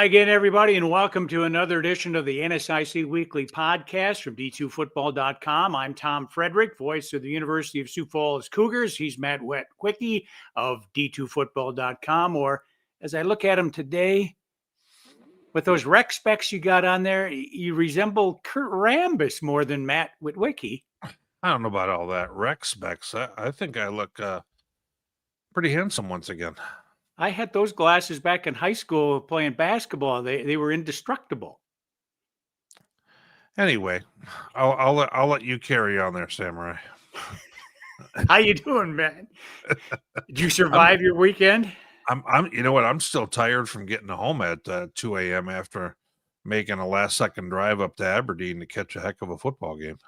Hi again, everybody, and welcome to another edition of the NSIC Weekly Podcast from D2Football.com. I'm Tom Frederick, voice of the University of Sioux Falls Cougars. He's Matt Wetwicki of D2Football.com, or as I look at him today, with those rec specs you got on there, you resemble Kurt Rambis more than Matt Witwicky. I don't know about all that rec specs. I think I look pretty handsome once again. I had those glasses back in high school playing basketball. They were indestructible. Anyway, I'll let you carry on there, Samurai. How you doing, man? Did you survive your weekend? I'm you know what? I'm still tired from getting home at 2 a.m. after making a last-second drive up to Aberdeen to catch a heck of a football game.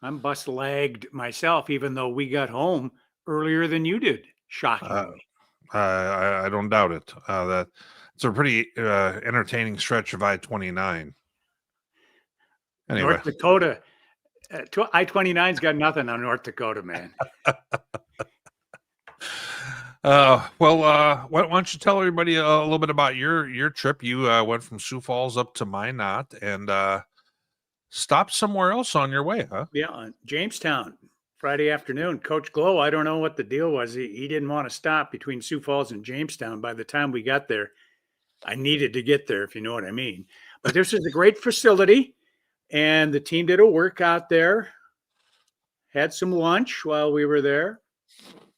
I'm bus-lagged myself, even though we got home earlier than you did, shockingly. I don't doubt it. That it's a pretty entertaining stretch of I-29. Anyway. North Dakota, I-29's got nothing on North Dakota, man. Why don't you tell everybody a little bit about your trip? You went from Sioux Falls up to Minot and stopped somewhere else on your way, huh? Yeah, Jamestown, Friday afternoon. Coach Glow, I don't know what the deal was. He didn't want to stop between Sioux Falls and Jamestown. By the time we got there, I needed to get there, if you know what I mean. But this is a great facility, and the team did a workout there, had some lunch while we were there,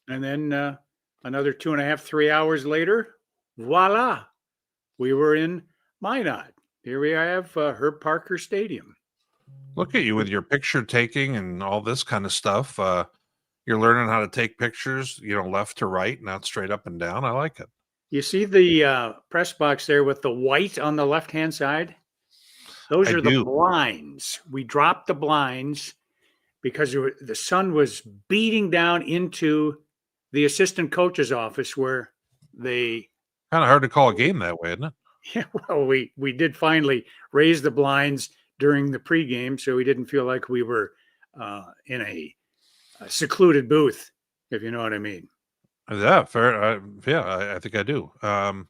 and then another 2.5, 3 hours later, voila, we were in Minot. Here we have Herb Parker Stadium. Look at you with your picture taking and all this kind of stuff. You're learning how to take pictures, left to right, not straight up and down. I like it. You see the press box there with the white on the left-hand side? Those are the blinds. We dropped the blinds because the sun was beating down into the assistant coach's office where they... Kind of hard to call a game that way, isn't it? Yeah, well, we did finally raise the blinds during the pregame, so we didn't feel like we were in a secluded booth, if you know what I mean. Yeah, fair. I think I do. And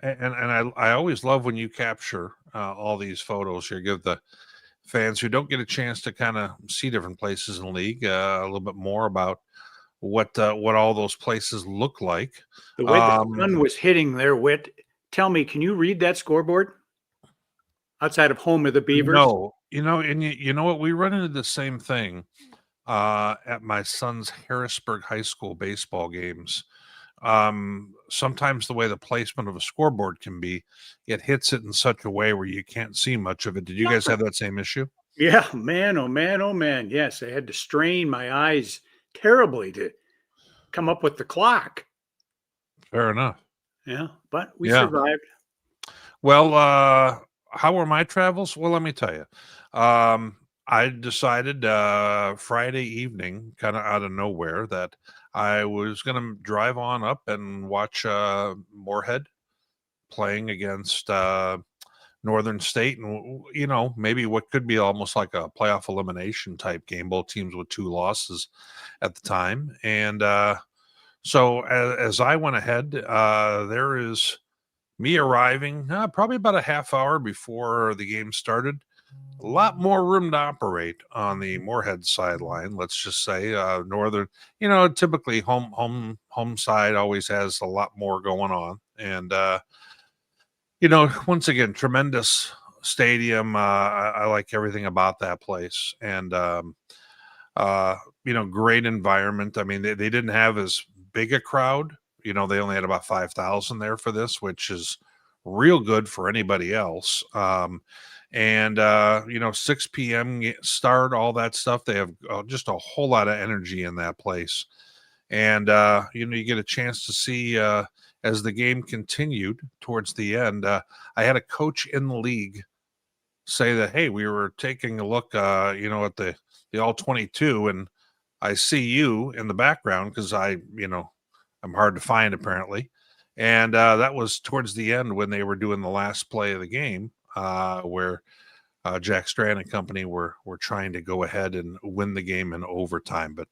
I always love when you capture all these photos here. Give the fans who don't get a chance to kind of see different places in the league a little bit more about what all those places look like. The way the sun was hitting there, Witt. Tell me, can you read that scoreboard? Outside of home of the Beavers? No, and you know what? We run into the same thing at my son's Harrisburg High School baseball games. Sometimes the way the placement of a scoreboard can be, it hits it in such a way where you can't see much of it. Did you guys have that same issue? Yeah, man, oh man, oh man. Yes, I had to strain my eyes terribly to come up with the clock. Fair enough. Yeah, but we survived. Well, how were my travels? Well, let me tell you. I decided Friday evening, kind of out of nowhere, that I was going to drive on up and watch Moorhead playing against Northern State, and maybe what could be almost like a playoff elimination type game. Both teams with 2 losses at the time, and so as I went ahead, there is me arriving probably about a half hour before the game started. A lot more room to operate on the Moorhead sideline. Let's just say Northern, typically home side always has a lot more going on. And, once again, tremendous stadium. I like everything about that place. And, great environment. I mean, they didn't have as big a crowd. They only had about 5,000 there for this, which is real good for anybody else. 6 p.m. start, all that stuff. They have just a whole lot of energy in that place. And, you get a chance to see as the game continued towards the end. I had a coach in the league say that, hey, we were taking a look, at the All-22, and I see you in the background because I'm hard to find apparently. And that was towards the end when they were doing the last play of the game, where Jack Strand and company were trying to go ahead and win the game in overtime. But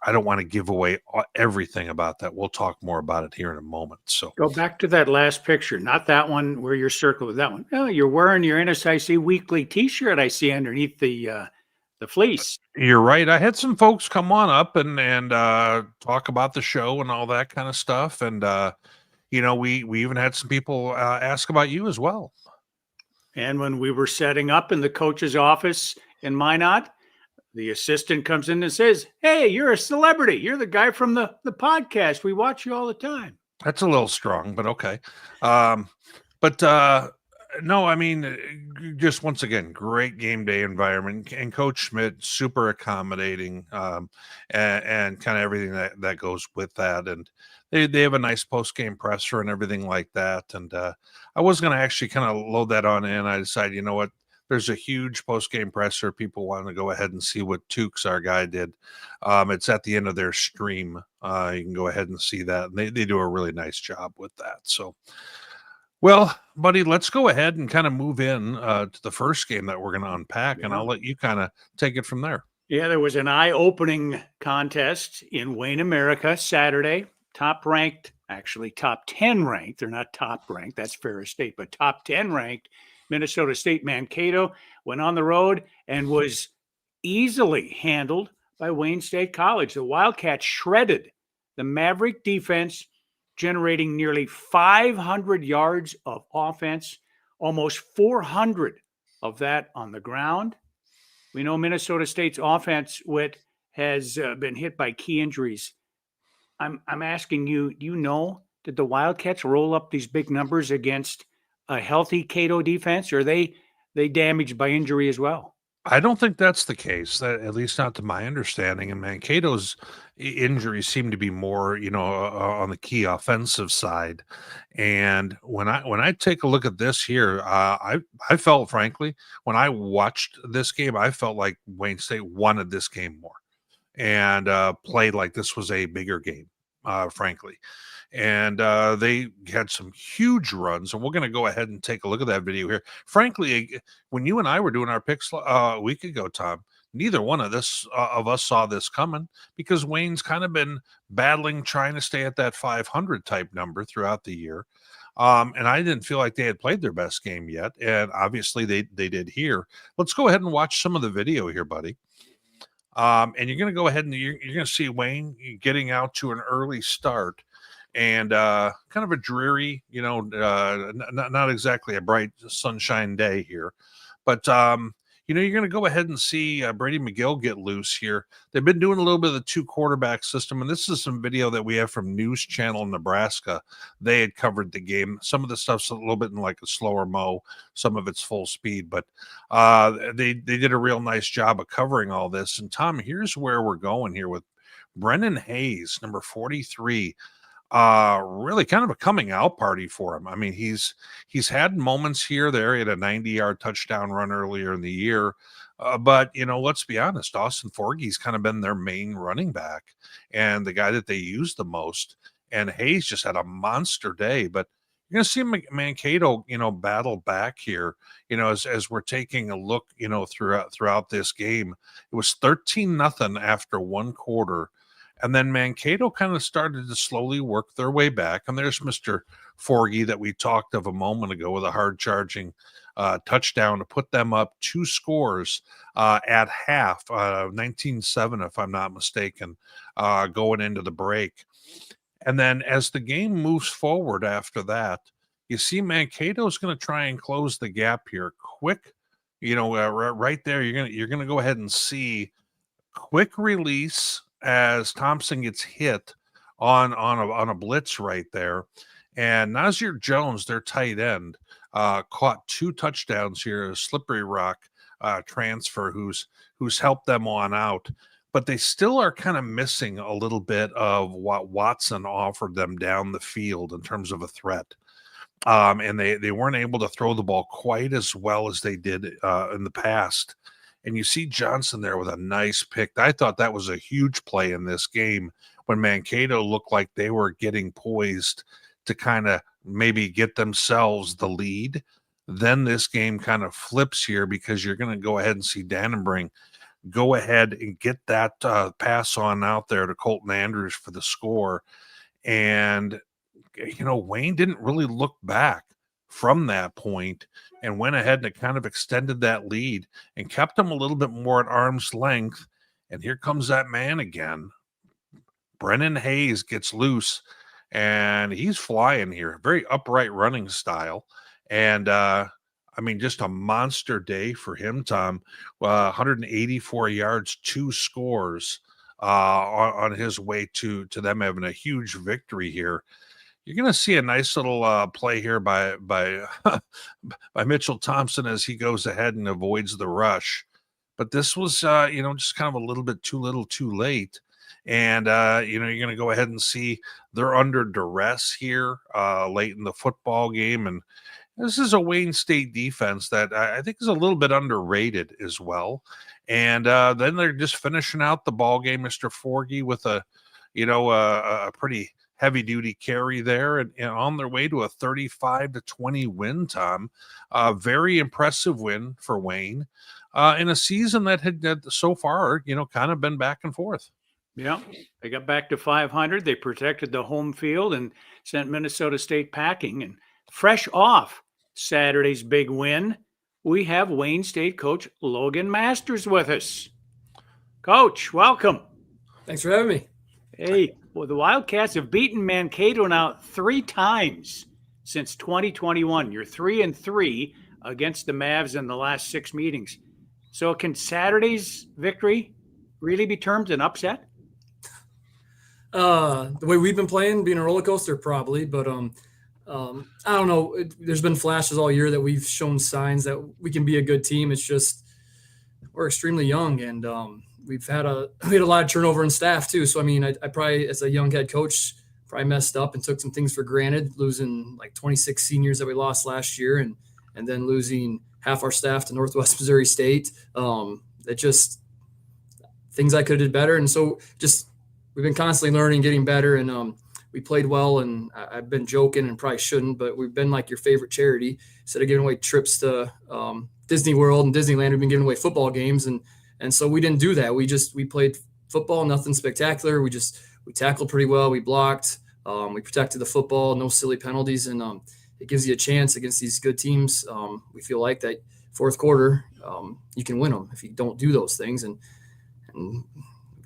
I don't want to give away everything about that. We'll talk more about it here in a moment. So Go back to that last picture, not that one where you're circled with that one. Oh, you're wearing your NSIC weekly T-shirt. I see underneath the fleece. you're right. I had some folks come on up and talk about the show and all that kind of stuff. And we even had some people ask about you as well. And when we were setting up in the coach's office in Minot, the assistant comes in and says, "Hey, you're a celebrity. You're the guy from the podcast. We watch you all the time." That's a little strong, but okay. But no, I mean, just once again, great game day environment, and Coach Schmidt super accommodating, and kind of everything that goes with that, and they have a nice post game presser and everything like that. And I was going to actually kind of load that on in. I decided, you know what? There's a huge post game presser. People want to go ahead and see what Tukes, our guy, did. It's at the end of their stream. You can go ahead and see that. And they do a really nice job with that. So, well, buddy, let's go ahead and kind of move in to the first game that we're going to unpack, and I'll let you kind of take it from there. Yeah, there was an eye-opening contest in Wayne, America, Saturday. Top-ranked, actually top 10 ranked. They're not top-ranked. That's Ferris State, but top 10 ranked. Minnesota State Mankato went on the road and was easily handled by Wayne State College. The Wildcats shredded the Maverick defense, generating nearly 500 yards of offense, almost 400 of that on the ground. We know Minnesota State's offense, Witt, has been hit by key injuries. I'm asking you, did the Wildcats roll up these big numbers against a healthy Cato defense, or are they damaged by injury as well? I don't think that's the case, at least not to my understanding. And Mankato's injuries seem to be more, on the key offensive side. And when I take a look at this here, I felt, frankly, when I watched this game, I felt like Wayne State wanted this game more and played like this was a bigger game, frankly. And they had some huge runs, and we're going to go ahead and take a look at that video here. Frankly, when you and I were doing our picks a week ago, Tom, neither one of us saw this coming, because Wayne's kind of been battling, trying to stay at that 500 type number throughout the year. And I didn't feel like they had played their best game yet, and obviously they did here. Let's go ahead and watch some of the video here, buddy. And you're going to go ahead and you're going to see Wayne getting out to an early start. And kind of a dreary, not exactly a bright sunshine day here. But, you're going to go ahead and see Brady McGill get loose here. They've been doing a little bit of the two quarterback system. And this is some video that we have from News Channel Nebraska. They had covered the game. Some of the stuff's a little bit in like a slower mo. Some of it's full speed. But they did a real nice job of covering all this. And, Tom, here's where we're going here with Brennan Hayes, number 43. Really kind of a coming out party for him. I mean, he's had moments here there. He had a 90-yard touchdown run earlier in the year. But, let's be honest, Austin Forgey's kind of been their main running back and the guy that they use the most. And Hayes just had a monster day. But you're going to see Mankato, battle back here, as we're taking a look, throughout this game. It was 13-0 after one quarter. And then Mankato kind of started to slowly work their way back. And there's Mr. Forgey that we talked of a moment ago with a hard-charging touchdown to put them up 2 scores at half, 19-7, if I'm not mistaken, going into the break. And then as the game moves forward after that, you see Mankato's going to try and close the gap here quick. Right there, you're gonna go ahead and see quick release as Thompson gets hit on a blitz right there. And Nazir Jones, their tight end, caught 2 touchdowns here, a Slippery Rock transfer who's helped them on out. But they still are kind of missing a little bit of what Watson offered them down the field in terms of a threat. And they weren't able to throw the ball quite as well as they did in the past. And you see Johnson there with a nice pick. I thought that was a huge play in this game when Mankato looked like they were getting poised to kind of maybe get themselves the lead. Then this game kind of flips here because you're going to go ahead and see Dannenbring go ahead and get that pass on out there to Colton Andrews for the score. And, Wayne didn't really look back from that point and went ahead and it kind of extended that lead and kept them a little bit more at arm's length. And here comes that man again. Brennan Hayes gets loose and he's flying here. Very upright running style. And, just a monster day for him, Tom. 184 yards, 2 scores on his way to them having a huge victory here. You're going to see a nice little play here by by Mitchell Thompson as he goes ahead and avoids the rush. But this was, just kind of a little bit too little, too late. And, you're going to go ahead and see they're under duress here late in the football game. And this is a Wayne State defense that I think is a little bit underrated as well. And then they're just finishing out the ball game, Mr. Forgy, with a pretty heavy-duty carry there and on their way to a 35-20 win, Tom. Very impressive win for Wayne in a season that had so far, kind of been back and forth. Yeah, they got back to 500. They protected the home field and sent Minnesota State packing. And fresh off Saturday's big win, we have Wayne State coach Logan Masters with us. Coach, welcome. Thanks for having me. Hey, well, the Wildcats have beaten Mankato now 3 times since 2021. You're 3-3 against the Mavs in the last 6 meetings. So can Saturday's victory really be termed an upset? The way we've been playing, being a roller coaster, probably. But I don't know. There's been flashes all year that we've shown signs that we can be a good team. It's just we're extremely young, and we had a lot of turnover in staff too. So I probably, as a young head coach, probably messed up and took some things for granted, losing like 26 seniors that we lost last year, and then losing half our staff to Northwest Missouri State. It just things I could have did better, and so just we've been constantly learning, getting better, and we played well. And I've been joking and probably shouldn't, but we've been like your favorite charity. Instead of giving away trips to Disney World and Disneyland, we've been giving away football games, and so we didn't do that. We played football, nothing spectacular. We tackled pretty well. We blocked. We protected the football, no silly penalties, and it gives you a chance against these good teams. We feel like that fourth quarter, you can win them if you don't do those things, and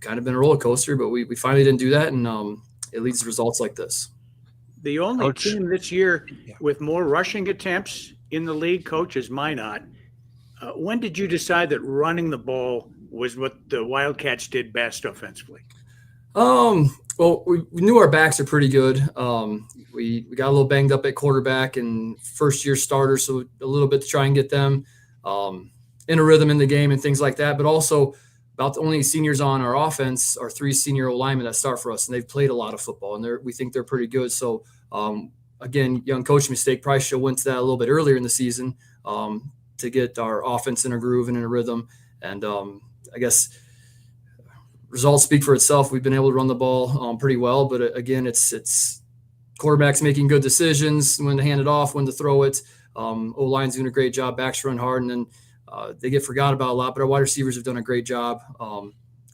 kind of been a roller coaster, but we finally didn't do that, and it leads to results like this. The only team this year with more rushing attempts in the league, Coach, is Minot. When did you decide that running the ball was what the Wildcats did best offensively? Well, we knew our backs are pretty good. We got a little banged up at quarterback and first-year starters, so a little bit to try and get them in a rhythm in the game and things like that. But also, about the only seniors on our offense are 3 senior linemen that start for us, and they've played a lot of football, and we think they're pretty good. So, again, young coaching mistake. Probably should have went to that a little bit earlier in the season to get our offense in a groove and in a rhythm. And I guess results speak for itself. We've been able to run the ball pretty well, but again, it's quarterbacks making good decisions, when to hand it off, when to throw it. O-line's doing a great job, backs run hard, and then they get forgot about a lot, but our wide receivers have done a great job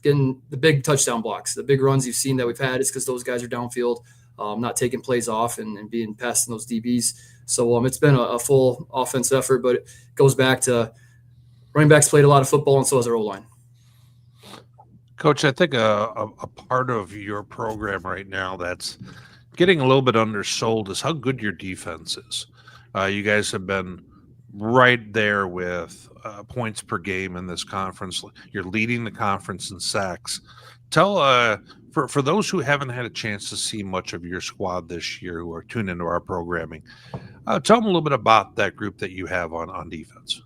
getting the big touchdown blocks. The big runs you've seen that we've had is because those guys are downfield, not taking plays off and being past those DBs. So it's been a full offense effort, but it goes back to running backs played a lot of football, and so has our O-line. Coach, I think a part of your program right now that's getting a little bit undersold is how good your defense is. You guys have been right there with points per game in this conference. You're leading the conference in sacks. Tell for those who haven't had a chance to see much of your squad this year, who are tuned into our programming, tell them a little bit about that group that you have on defense.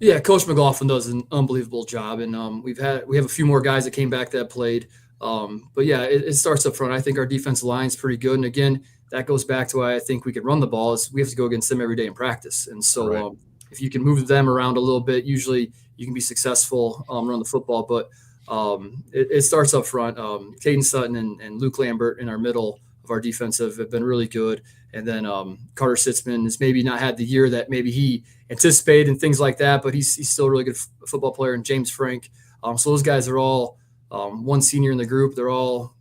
Yeah, Coach McLaughlin does an unbelievable job, and we have a few more guys that came back that played. But yeah, it starts up front. I think our defensive line is pretty good, and again, that goes back to why I think we can run the ball. Is we have to go against them every day in practice, and so right. If you can move them around a little bit, usually you can be successful run the football. But it starts up front. Caden Sutton and Luke Lambert in our middle of our defensive have been really good. And then Carter Sitzman has maybe not had the year that maybe he anticipated and things like that, but he's still a really good football player. And James Frank So those guys are all one senior in the group. They're all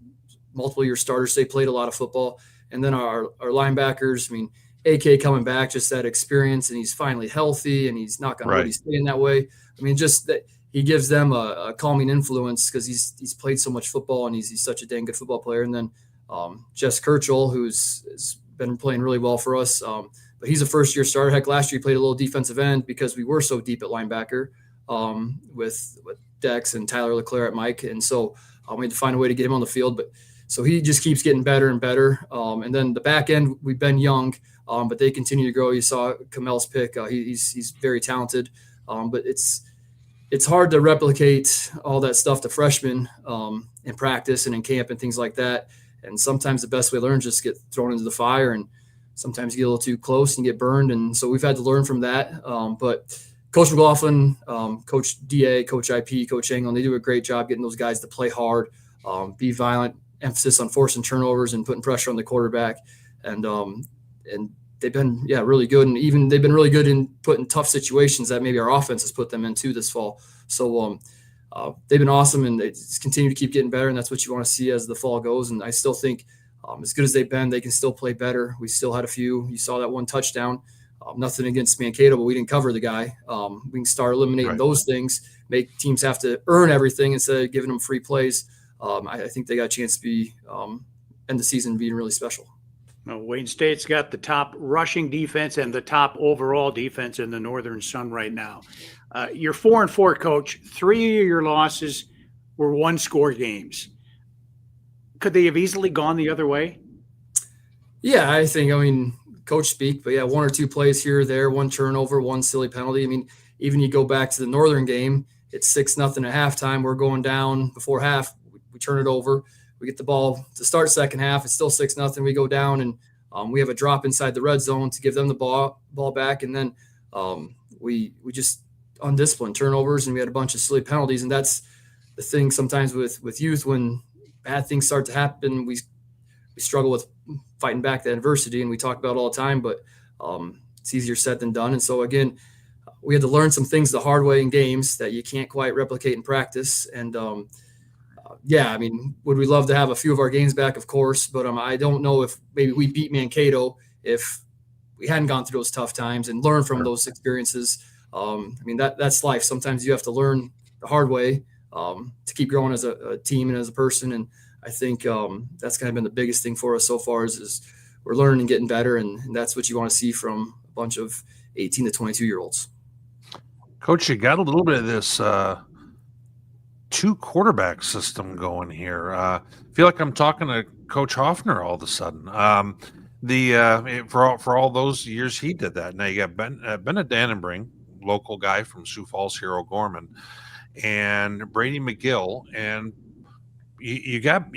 multiple year starters. They played a lot of football. And then our linebackers, I mean, AK coming back, just that experience, and he's finally healthy, and he's not going to really stay in that way. I mean, just that he gives them a calming influence because he's played so much football, and he's such a dang good football player. And then Jess Kirchhoff, has been playing really well for us. But he's a first-year starter. Heck, last year he played a little defensive end because we were so deep at linebacker with Dex and Tyler LeClaire at Mike. And so we had to find a way to get him on the field. But so he just keeps getting better and better. And then the back end, we've been young, but they continue to grow. You saw Kamel's pick. He's very talented. But it's hard to replicate all that stuff to freshmen in practice and in camp and things like that. And sometimes the best way to learn is just get thrown into the fire, and sometimes you get a little too close and get burned. And so we've had to learn from that. But Coach McLaughlin, Coach DA, Coach IP, Coach Anglin, they do a great job getting those guys to play hard, be violent, emphasis on forcing turnovers and putting pressure on the quarterback. And they've been, really good. And even they've been really good in putting tough situations that maybe our offense has put them into this fall. So they've been awesome, and they just continue to keep getting better. And that's what you want to see as the fall goes. And I still think as good as they've been, they can still play better. We still had a few. You saw that one touchdown. Nothing against Mankato, but we didn't cover the guy. We can start eliminating those things, make teams have to earn everything instead of giving them free plays. I think they got a chance to be end the season being really special. Well, Wayne State's got the top rushing defense and the top overall defense in the Northern Sun right now. You're 4-4, Coach. 3 of your losses were one-score games. Could they have easily gone the other way? Yeah, I mean, coach speak, but one or two plays here or there, one turnover, one silly penalty. I mean, even you go back to the Northern game, it's 6-0 at halftime. We're going down before half. We turn it over. We get the ball to start second half. It's still 6-0. We go down, and we have a drop inside the red zone to give them the ball back. And then we just undisciplined turnovers, and we had a bunch of silly penalties. And that's the thing sometimes with youth, when bad things start to happen, we struggle with fighting back the adversity, and we talk about it all the time, but it's easier said than done. And so again, we had to learn some things the hard way in games that you can't quite replicate in practice. And I mean, would we love to have a few of our games back? Of course, but I don't know if maybe we beat Mankato if we hadn't gone through those tough times and learn from those experiences. I mean, that's life. Sometimes you have to learn the hard way to keep growing as a team and as a person. And I think that's kind of been the biggest thing for us so far is we're learning and getting better. And that's what you want to see from a bunch of 18 to 22-year-olds. Coach, you got a little bit of this two quarterback system going here. I feel like I'm talking to Coach Hoffner all of a sudden. For all those years he did that. Now you got Bennett Dannenbring, local guy from Sioux Falls, Hero Gorman, and Brady McGill, and you got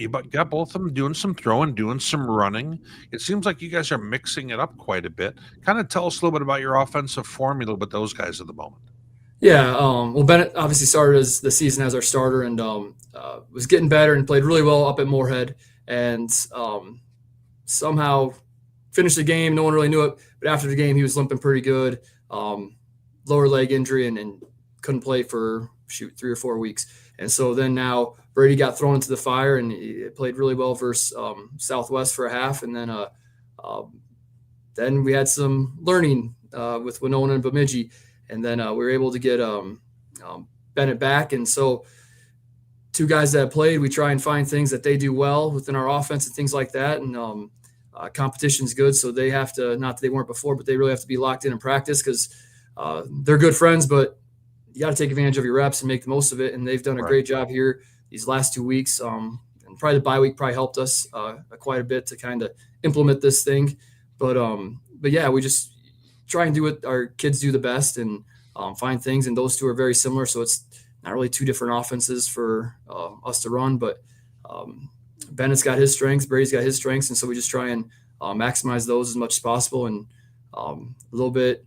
both of them doing some throwing, doing some running. It seems like you guys are mixing it up quite a bit. Kind of tell us a little bit about your offensive formula with those guys at the moment. Yeah, well, Bennett obviously started the season as our starter, and was getting better and played really well up at Moorhead, and somehow finished the game. No one really knew it, but after the game, he was limping pretty good, lower leg injury, and couldn't play for 3 or 4 weeks. And so then now Brady got thrown into the fire, and he played really well versus Southwest for a half, and then we had some learning with Winona and Bemidji. And then we were able to get Bennett back. And so two guys that have played, we try and find things that they do well within our offense and things like that. And competition's good. So they have to, not that they weren't before, but they really have to be locked in practice because they're good friends, but you got to take advantage of your reps and make the most of it. And they've done a great job here these last 2 weeks. And probably the bye week probably helped us quite a bit to kind of implement this thing. But yeah, we just try and do what our kids do the best and find things. And those two are very similar. So it's not really two different offenses for us to run, but Bennett's got his strengths, Brady's got his strengths. And so we just try and maximize those as much as possible. And a little bit,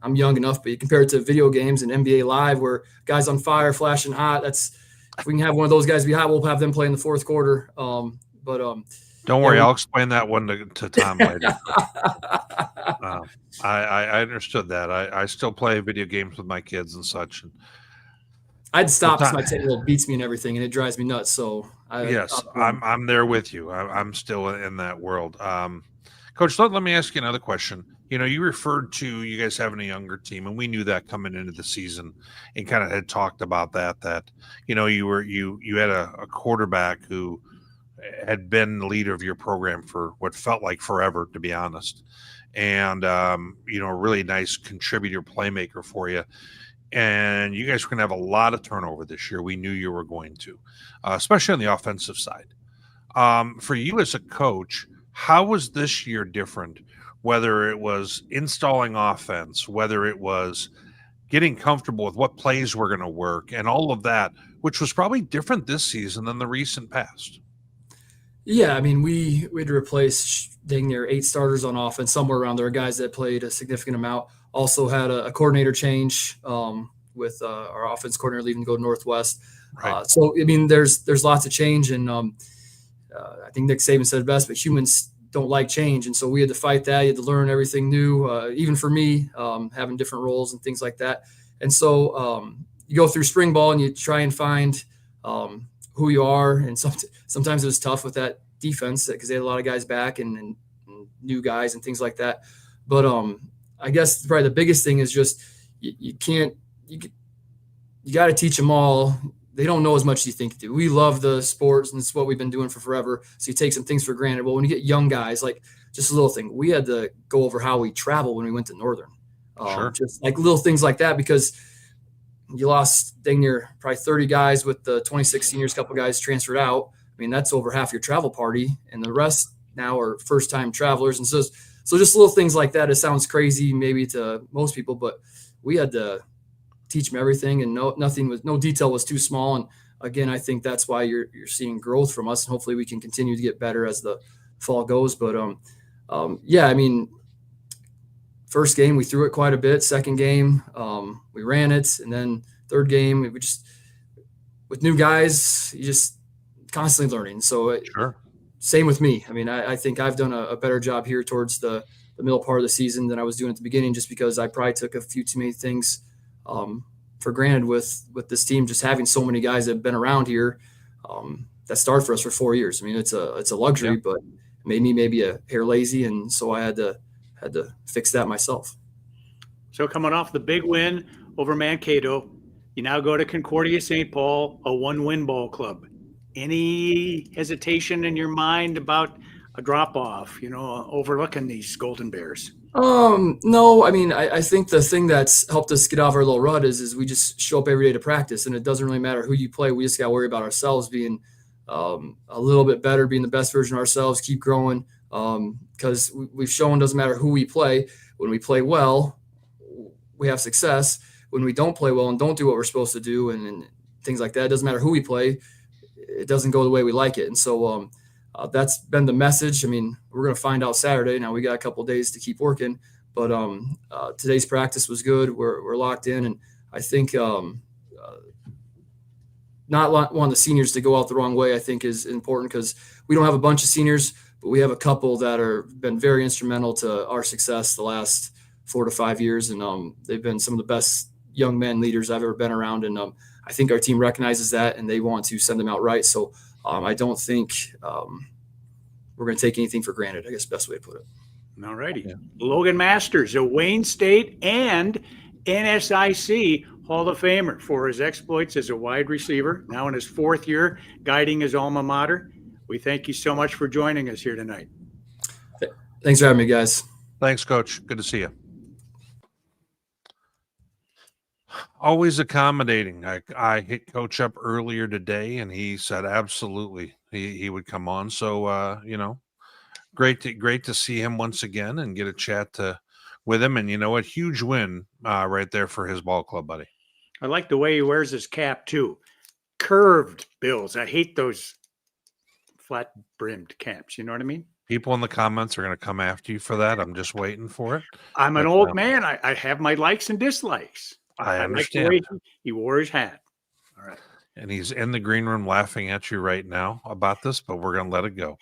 I'm young enough, but you compare it to video games and NBA Live where guys on fire, flashing hot. If we can have one of those guys be hot, we'll have them play in the fourth quarter. Don't worry, I'll explain that one to Tom later. I understood that. I still play video games with my kids and such. I'd stop Well, because my 10-year-old beats me and everything, and it drives me nuts. So I'm there with you. I'm still in that world. Coach, let me ask you another question. You referred to you guys having a younger team, and we knew that coming into the season, and kind of had talked about that you had a quarterback who had been the leader of your program for what felt like forever, to be honest, and a really nice contributor playmaker for you. And you guys were going to have a lot of turnover this year. We knew you were going to, especially on the offensive side. For you as a coach, how was this year different? Whether it was installing offense, whether it was getting comfortable with what plays were going to work, and all of that, which was probably different this season than the recent past. Yeah, I mean, we had to replace dang near 8 starters on offense, somewhere around there, guys that played a significant amount. Also had a coordinator change with our offense coordinator leaving to go to Northwest. Right. So, I mean, there's lots of change, and I think Nick Saban said it best, but humans don't like change, and so we had to fight that. You had to learn everything new, even for me, having different roles and things like that. And so you go through spring ball and you try and find who you are, and sometimes it was tough with that defense because they had a lot of guys back and new guys and things like that. But I guess probably the biggest thing is just you got to teach them all. They don't know as much as you think they do. We love the sports, and it's what we've been doing for forever. So you take some things for granted. Well, when you get young guys, like just a little thing, we had to go over how we travel when we went to Northern. Sure. Just like little things like that, because you lost dang near probably 30 guys with the 26 seniors, couple guys transferred out. I mean, that's over half your travel party, and the rest now are first-time travelers. And so just little things like that. It sounds crazy maybe to most people, but we had to teach them everything, and no detail was too small. And again, I think that's why you're seeing growth from us, and hopefully we can continue to get better as the fall goes. But yeah, I mean, first game we threw it quite a bit. Second game we ran it, and then third game we just, with new guys, you just constantly learning. So Sure. Same with me. I mean, I think I've done a better job here towards the middle part of the season than I was doing at the beginning, just because I probably took a few too many things for granted with this team, just having so many guys that have been around here that started for us for 4 years. I mean, it's a luxury, Yeah. but it made me maybe a hair lazy, and so I had to fix that myself. So coming off the big win over Mankato, you now go to Concordia St. Paul, a 1-win ball club. Any hesitation in your mind about a drop-off, overlooking these Golden Bears? No, I mean, I think the thing that's helped us get out of our little rut is we just show up every day to practice, and it doesn't really matter who you play. We just got to worry about ourselves being a little bit better, being the best version of ourselves, keep growing. Because we've shown doesn't matter who we play. When we play well, we have success. When we don't play well and don't do what we're supposed to do and things like that, it doesn't matter who we play. It doesn't go the way we like it. And so that's been the message. I mean, we're going to find out Saturday. Now we got a couple of days to keep working, but today's practice was good. We're locked in, and I think not wanting the seniors to go out the wrong way, I think, is important, because we don't have a bunch of seniors, but we have a couple that are been very instrumental to our success the last 4 to 5 years, and they've been some of the best young men leaders I've ever been around, and I think our team recognizes that, and they want to send them out right. So I don't think we're going to take anything for granted, I guess the best way to put it. All righty. Yeah. Logan Masters, a Wayne State and NSIC Hall of Famer for his exploits as a wide receiver, now in his 4th year guiding his alma mater. We thank you so much for joining us here tonight. Thanks for having me, guys. Thanks, Coach. Good to see you. Always accommodating. I hit Coach up earlier today, and he said absolutely he would come on. So great to see him once again and get a chat with him. And a huge win right there for his ball club, buddy. I like the way he wears his cap too. Curved bills. I hate those flat brimmed caps. You know what I mean? People in the comments are going to come after you for that. I'm just waiting for it. I'm an old man. I have my likes and dislikes. I understand. Like the way he wore his hat. All right. And he's in the green room laughing at you right now about this, but we're going to let it go.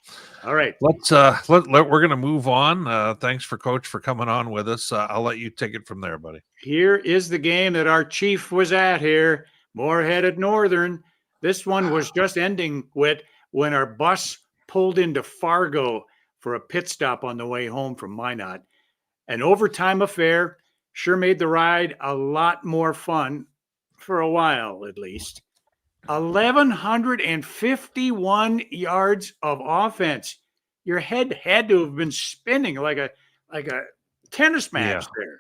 All right. Let's we're going to move on. Thanks for Coach for coming on with us. I'll let you take it from there, buddy. Here is the game that our chief was at here. Moorhead at Northern. This one was just ending with when our bus pulled into Fargo for a pit stop on the way home from Minot. An overtime affair sure made the ride a lot more fun for a while, at least. 1,151 yards of offense. Your head had to have been spinning like a tennis match there.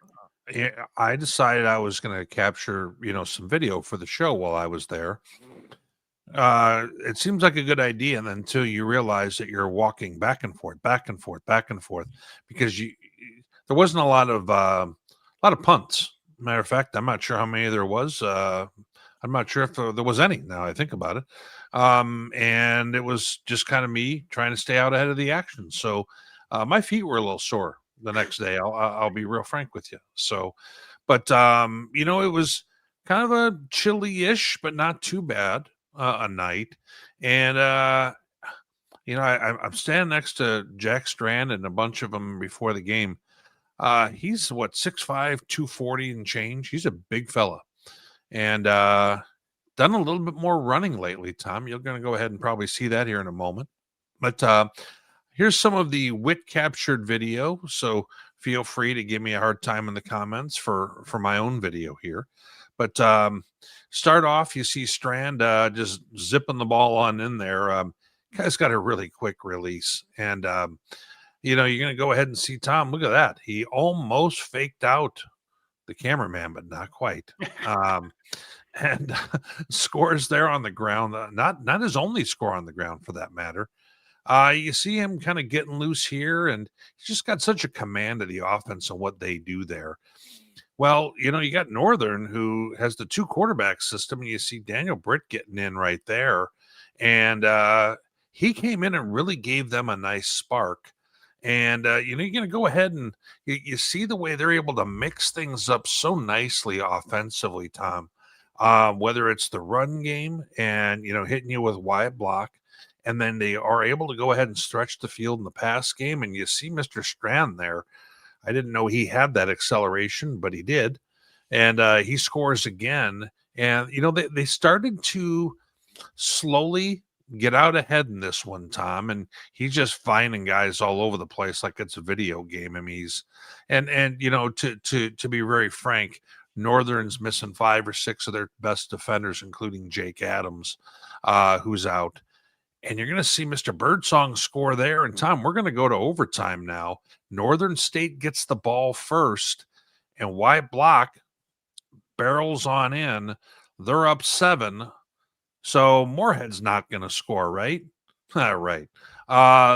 Yeah, I decided I was going to capture, some video for the show while I was there. It seems like a good idea, and until you realize that you're walking back and forth, because there wasn't a lot of punts. Matter of fact, I'm not sure how many there was. I'm not sure if there was any. Now I think about it, and it was just kind of me trying to stay out ahead of the action. So my feet were a little sore the next day. I'll be real frank with you. So, but it was kind of a chilly-ish, but not too bad a night. And I'm standing next to Jack Strand and a bunch of them before the game. He's 6'5", 240 and change. He's a big fella, and done a little bit more running lately. Tom, you're going to go ahead and probably see that here in a moment. But here's some of the Witt captured video. So feel free to give me a hard time in the comments for my own video here. But start off, you see Strand just zipping the ball on in there. Guy's got a really quick release. And, you're going to go ahead and see Tom. Look at that. He almost faked out the cameraman, but not quite. And scores there on the ground. Not his only score on the ground for that matter. You see him kind of getting loose here, and he's just got such a command of the offense and what they do there. Well, you got Northern, who has the two quarterback system, and you see Daniel Britt getting in right there. And he came in and really gave them a nice spark. And, you're going to go ahead and you see the way they're able to mix things up so nicely offensively, Tom, whether it's the run game and, hitting you with wide block. And then they are able to go ahead and stretch the field in the pass game. And you see Mr. Strand there. I didn't know he had that acceleration, but he did. And he scores again. And, they started to slowly get out ahead in this one, Tom. And he's just finding guys all over the place like it's a video game. I mean, he's to be very frank, Northern's missing 5 or 6 of their best defenders, including Jake Adams, who's out. And you're going to see Mr. Birdsong score there. And Tom, we're going to go to overtime now. Northern State gets the ball first, and White Block barrels on in. They're up 7. So Moorhead's not going to score, right? Right.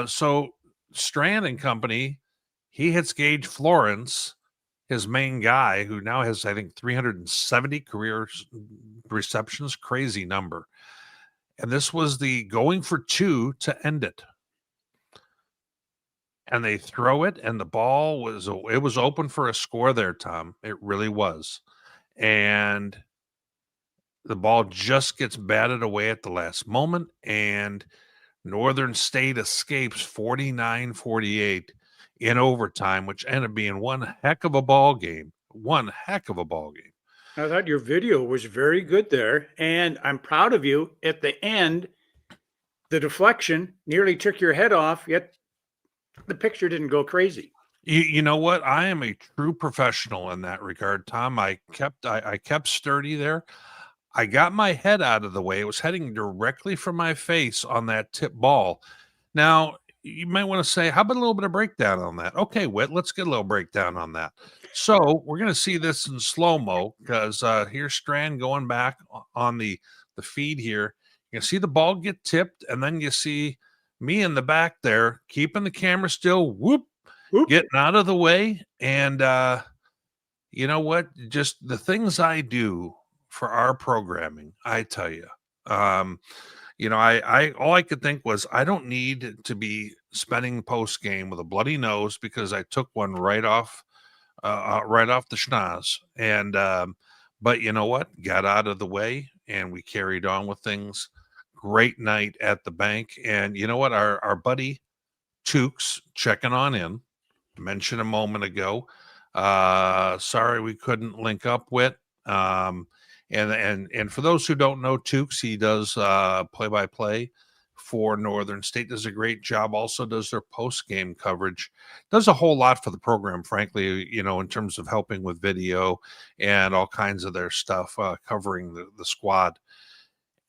So Strand and company, he hits Gage Florence, his main guy, who now has, I think, 370 career receptions. Crazy number. And this was the going for 2 to end it. And they throw it, and the ball was open for a score there, Tom. It really was. And the ball just gets batted away at the last moment, and Northern State escapes 49-48 in overtime, which ended up being one heck of a ball game. I thought your video was very good there, and I'm proud of you. At the end, the deflection nearly took your head off, yet the picture didn't go crazy. You know what? I am a true professional in that regard, Tom. I kept sturdy there. I got my head out of the way. It was heading directly for my face on that tip ball. Now, you might want to say, how about a little bit of breakdown on that? Okay, Witt, let's get a little breakdown on that. So we're going to see this in slow-mo because here's Strand going back on the feed here. You can see the ball get tipped, and then you see me in the back there keeping the camera still, whoop, getting out of the way. And you know what? Just the things I do for our programming, I tell you, I all I could think was I don't need to be spending post game with a bloody nose because I took one right off the schnoz. And but you know what? Got out of the way and we carried on with things. Great night at the bank. And you know what? Our buddy Tukes checking on in. Mentioned a moment ago. Sorry we couldn't link up with. And for those who don't know Tukes, he does play-by-play for Northern State, does a great job, also does their post-game coverage, does a whole lot for the program, frankly, in terms of helping with video and all kinds of their stuff, covering the squad.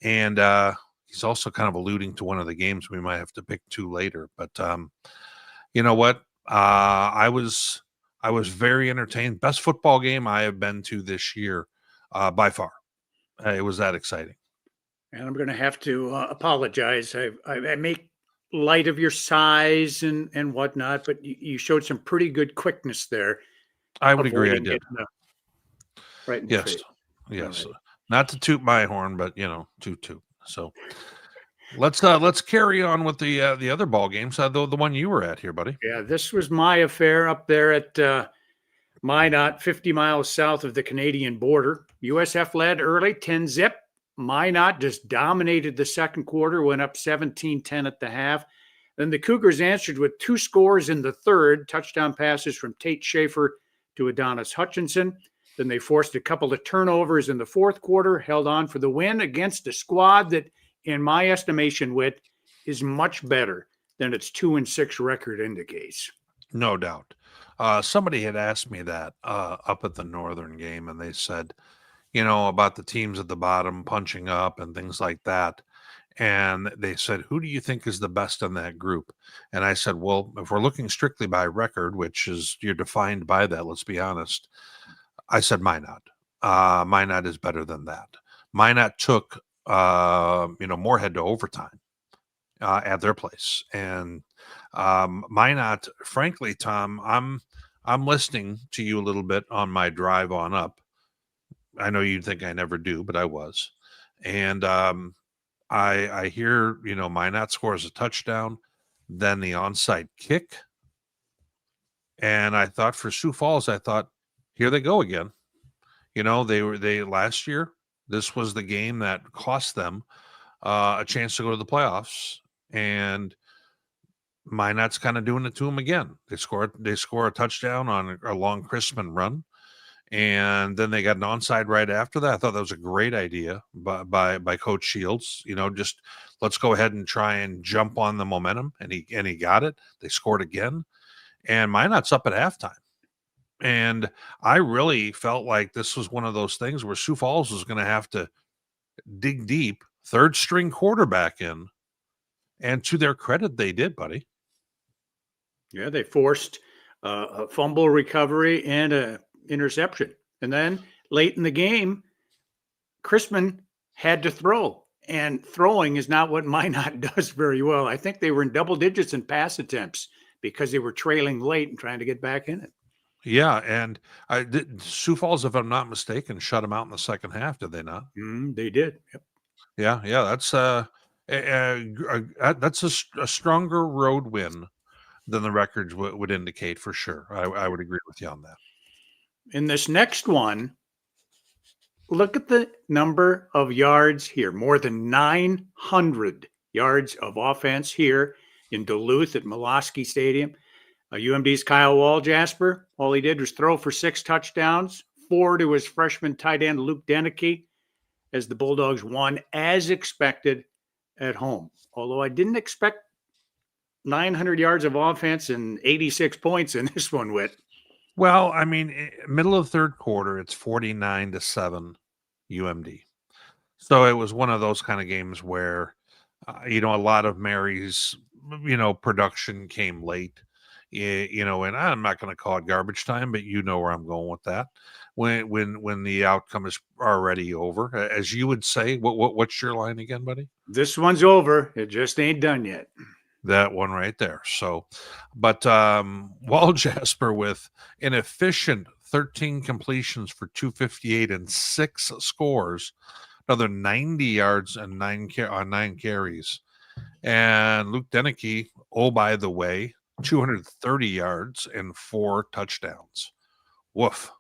And he's also kind of alluding to one of the games we might have to pick to later. But you know what? I was very entertained. Best football game I have been to this year, by far. It was that exciting. And I'm going to have to apologize. I make light of your size and whatnot, but you showed some pretty good quickness there. I would agree. I avoiding did. getting right in the Yes. face. Yes. All right. Not to toot my horn, but toot. So let's carry on with the other ball games. The one you were at here, buddy. Yeah, this was my affair up there at Minot, 50 miles south of the Canadian border. USF led early, 10-0. Minot just dominated the second quarter, went up 17-10 at the half. Then the Cougars answered with 2 scores in the third, touchdown passes from Tate Schaefer to Adonis Hutchinson. Then they forced a couple of turnovers in the fourth quarter, held on for the win against a squad that, in my estimation, Witt, is much better than its 2-6 record indicates. No doubt. Somebody had asked me that up at the Northern game, and they said, about the teams at the bottom punching up and things like that. And they said, who do you think is the best in that group? And I said, well, if we're looking strictly by record, which is you're defined by that, let's be honest. I said Minot. Minot is better than that. Minot took Moorhead to overtime at their place, and Minot, frankly, Tom, I'm listening to you a little bit on my drive on up. I know you'd think I never do, but I was. And I hear, Minot scores a touchdown, then the onside kick. And I thought for Sioux Falls, here they go again. They last year, this was the game that cost them a chance to go to the playoffs. And Minot's kind of doing it to them again. They score a touchdown on a long Crispin run. And then they got an onside right after that. I thought that was a great idea by Coach Shields. Just let's go ahead and try and jump on the momentum. And he got it. They scored again. And Minot's up at halftime. And I really felt like this was one of those things where Sioux Falls was going to have to dig deep, third string quarterback in. And to their credit, they did, buddy. Yeah, they forced a fumble recovery and a interception. And then late in the game, Crispin had to throw. And throwing is not what Minot does very well. I think they were in double digits in pass attempts because they were trailing late and trying to get back in it. Yeah, and Sioux Falls, if I'm not mistaken, shut them out in the second half, did they not? They did. Yep. Yeah, that's a stronger road win than the records would indicate for sure. I would agree with you on that. In this next one, look at the number of yards here. More than 900 yards of offense here in Duluth at Molosky Stadium. UMD's Kyle Walljasper, all he did was throw for 6 touchdowns, 4 to his freshman tight end Luke Denicky, as the Bulldogs won as expected at home. Although I didn't expect 900 yards of offense and 86 points in this one, Witt. Well, I mean, middle of third quarter, it's 49-7 UMD. So it was one of those kind of games where, a lot of Mary's, production came late. And I'm not going to call it garbage time, but you know where I'm going with that. When the outcome is already over, as you would say, what's your line again, buddy? This one's over. It just ain't done yet. That one right there. So, but Walljasper with an efficient 13 completions for 258 and 6 scores, another 90 yards and 9 carries. And Luke Denicky, oh, by the way, 230 yards and 4 touchdowns. Woof.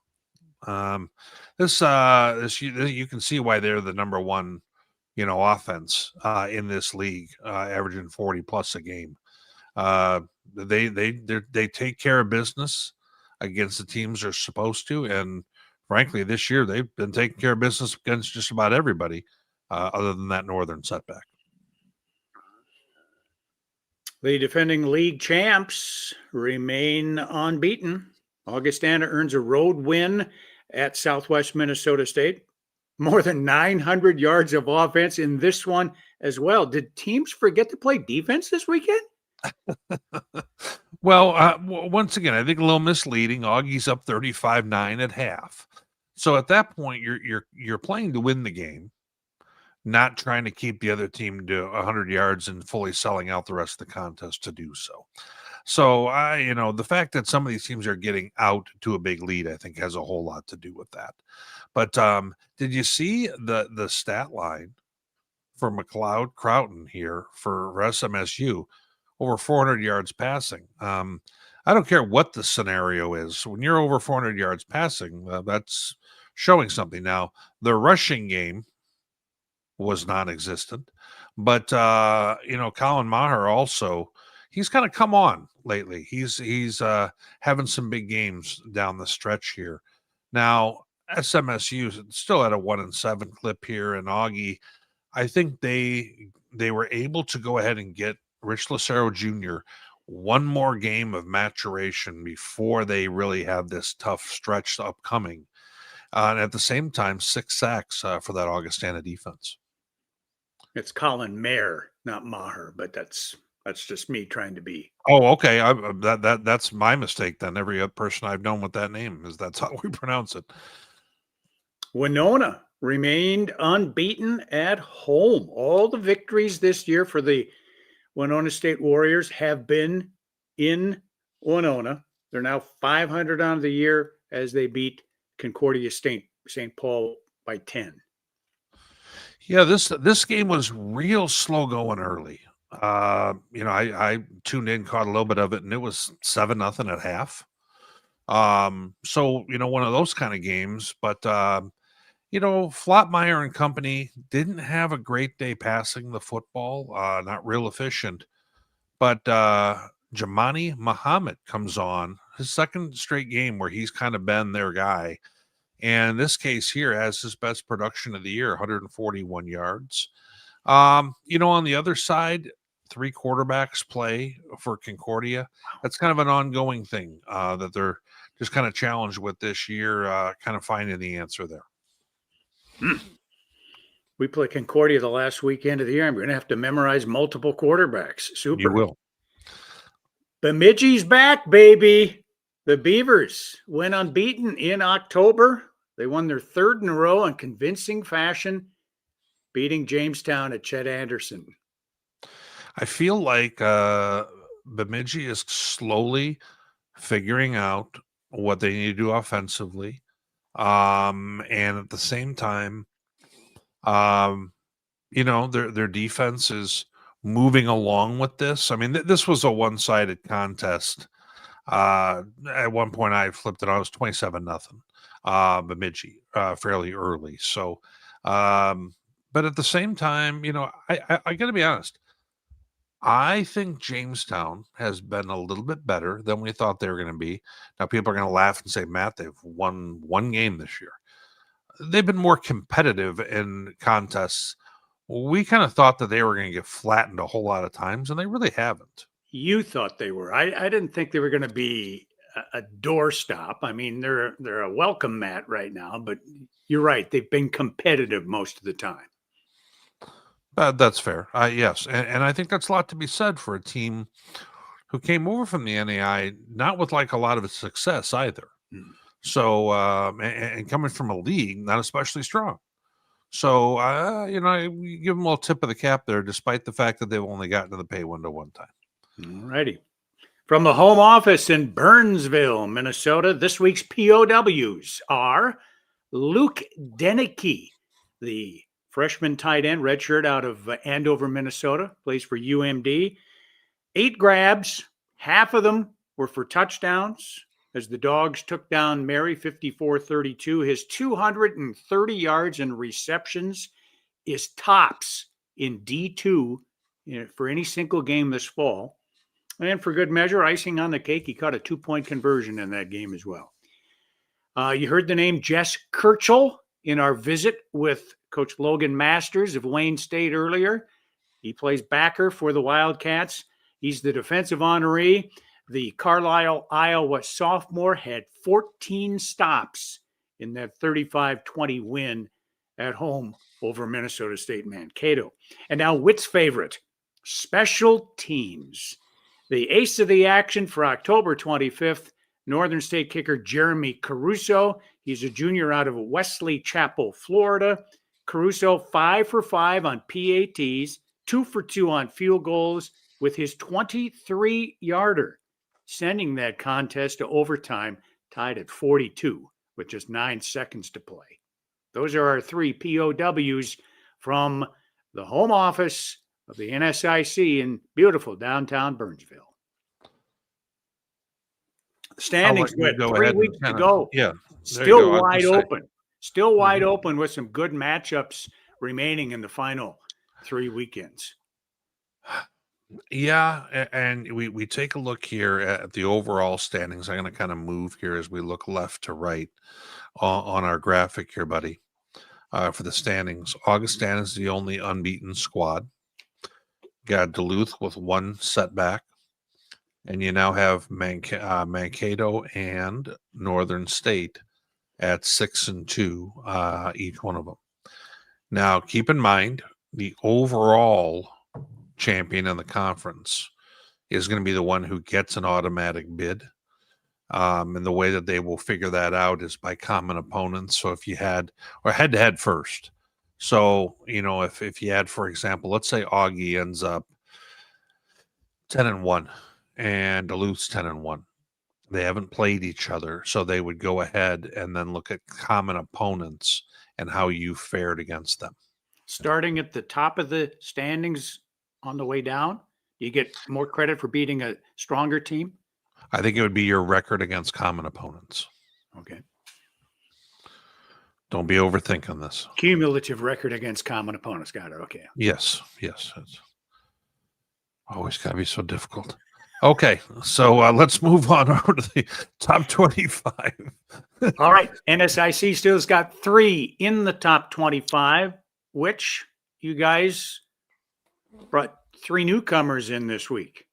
This you can see why they're the number one, offense in this league, averaging 40 plus a game. They take care of business against the teams they're supposed to, and frankly, this year they've been taking care of business against just about everybody, other than that northern setback. The defending league champs remain unbeaten. Augustana earns a road win at Southwest Minnesota State. More than 900 yards of offense in this one as well. Did teams forget to play defense this weekend? Well, once again, I think a little misleading. Augie's up 35-9 at half. So at that point, you're playing to win the game, not trying to keep the other team to 100 yards and fully selling out the rest of the contest to do so. So the fact that some of these teams are getting out to a big lead, I think, has a whole lot to do with that. But did you see the stat line for McLeod Croughton here for SMSU? Over 400 yards passing. I don't care what the scenario is. When you're over 400 yards passing, that's showing something. Now, the rushing game was non-existent, but Colin Maher also, he's kind of come on lately. He's having some big games down the stretch here. Now, SMSU still at a 1-7 clip here, and Augie, I think they were able to go ahead and get Rich Lucero Jr. one more game of maturation before they really have this tough stretch upcoming. And at the same time, 6 sacks for that Augustana defense. It's Colin Mayer, not Maher, but that's just me trying to be. Oh, okay. That's my mistake then. Every other person I've known with that name that's how we pronounce it. Winona remained unbeaten at home. All the victories this year for the Winona State Warriors have been in Winona. They're now 500 on the year as they beat Concordia St. Paul by 10. Yeah, this game was real slow going early. I tuned in, caught a little bit of it, and it was 7-0 at half. So one of those kind of games, but Flotmeyer and company didn't have a great day passing the football, not real efficient. But Jamani Muhammad comes on, his second straight game where he's kind of been their guy. And in this case here has his best production of the year, 141 yards. On the other side, 3 quarterbacks play for Concordia. That's kind of an ongoing thing that they're just kind of challenged with this year, kind of finding the answer there. We play Concordia the last weekend of the year. I'm going to have to memorize multiple quarterbacks. Super. You will. Bemidji's back, baby. The Beavers went unbeaten in October. They won their 3rd in a row in convincing fashion, beating Jamestown at Chet Anderson. I feel like Bemidji is slowly figuring out what they need to do offensively. And at the same time, their defense is moving along with this. I mean, this was a one-sided contest. At one point, I flipped it. I was 27-0, Bemidji, fairly early. So, but at the same time, I got to be honest. I think Jamestown has been a little bit better than we thought they were going to be. Now, people are going to laugh and say, Matt, they've won 1 game this year. They've been more competitive in contests. We kind of thought that they were going to get flattened a whole lot of times, and they really haven't. You thought they were. I didn't think they were going to be a doorstop. I mean, they're a welcome mat right now, but you're right. They've been competitive most of the time. That's fair. Yes. And I think that's a lot to be said for a team who came over from the NAI, not with like a lot of success either. So, and coming from a league, not especially strong. So, I give them a little tip of the cap there, despite the fact that they've only gotten to the pay window 1 time. All righty. From the home office in Burnsville, Minnesota, this week's POWs are Luke Denicky, the freshman tight end, redshirt out of Andover, Minnesota, plays for UMD. 8 grabs, half of them were for touchdowns as the Dogs took down Mary 54-32. His 230 yards and receptions is tops in D2 for any single game this fall. And for good measure, icing on the cake, he caught a 2-point conversion in that game as well. You heard the name Jess Kirchel in our visit with Coach Logan Masters of Wayne State earlier. He plays backer for the Wildcats. He's the defensive honoree. The Carlisle, Iowa sophomore had 14 stops in that 35-20 win at home over Minnesota State Mankato. And now Witt's favorite, special teams. The ace of the action for October 25th, Northern State kicker Jeremy Caruso. He's a junior out of Wesley Chapel, Florida. Caruso 5 for 5 on PATs, 2 for 2 on field goals with his 23-yarder, sending that contest to overtime, tied at 42 with just 9 seconds to play. Those are our 3 POWs from the home office of the NSIC in beautiful downtown Burnsville. Standings with 3 weeks to go. Yeah. Still wide open. Still wide open with some good matchups remaining in the final 3 weekends. Yeah, and we take a look here at the overall standings. I'm going to kind of move here as we look left to right on our graphic here, buddy, for the standings. Augustan is the only unbeaten squad. Got Duluth with 1 setback. And you now have Mankato and Northern State at 6-2, each one of them. Now, keep in mind, the overall champion in the conference is going to be the one who gets an automatic bid. And the way that they will figure that out is by common opponents. So if you had, or head-to-head first. So, if you had, for example, let's say Augie ends up 10-1 and Duluth's 10-1. They haven't played each other, so they would go ahead and then look at common opponents and how you fared against them. Starting at the top of the standings on the way down, you get more credit for beating a stronger team? I think it would be your record against common opponents. Okay. Don't be overthinking this. Cumulative record against common opponents. Got it. Okay. Yes. It's always got to be so difficult. Okay, so let's move on over to the top 25. All right. NSIC still's got 3 in the top 25, which you guys brought 3 newcomers in this week.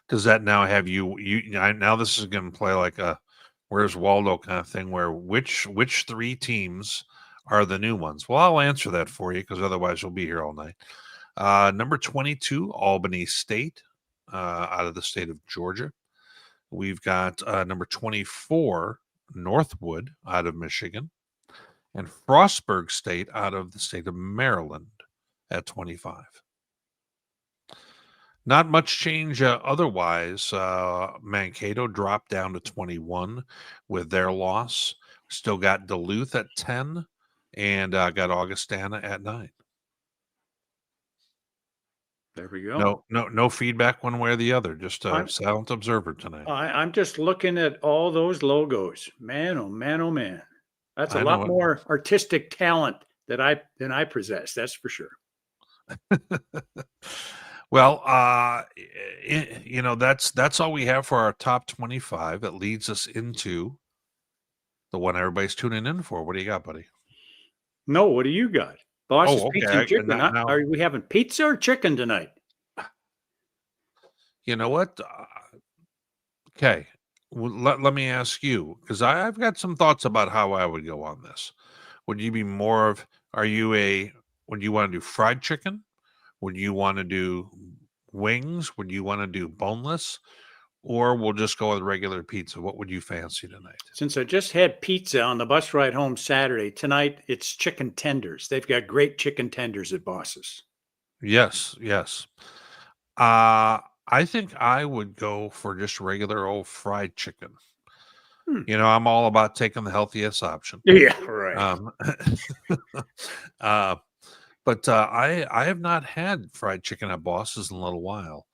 Does that now have now this is going to play like a Where's Waldo kind of thing, where which 3 teams are the new ones? Well, I'll answer that for you because otherwise you'll be here all night. Number 22, Albany State. Out of the state of Georgia. We've got number 24, Northwood out of Michigan, and Frostburg State out of the state of Maryland at 25. Not much change otherwise. Mankato dropped down to 21 with their loss. Still got Duluth at 10 and got Augustana at 9. There we go. No feedback one way or the other. Just a silent observer tonight. I'm just looking at all those logos. Man, oh man, oh man. That's a lot more artistic talent than I possess. That's for sure. Well, that's all we have for our top 25. That leads us into the one everybody's tuning in for. What do you got, buddy? No, what do you got? Boss's Pizza and Chicken. Now, are we having pizza or chicken tonight? You know what? Okay. Well, let me ask you, because I've got some thoughts about how I would go on this. Would you be more of, would you want to do fried chicken? Would you want to do wings? Would you want to do boneless? Or we'll just go with regular pizza? What would you fancy tonight? Since I just had pizza on the bus ride home Saturday, tonight it's chicken tenders. They've got great chicken tenders at Boss's. Yes. I think I would go for just regular old fried chicken. I'm all about taking the healthiest option. Yeah, right. But I have not had fried chicken at Boss's in a little while.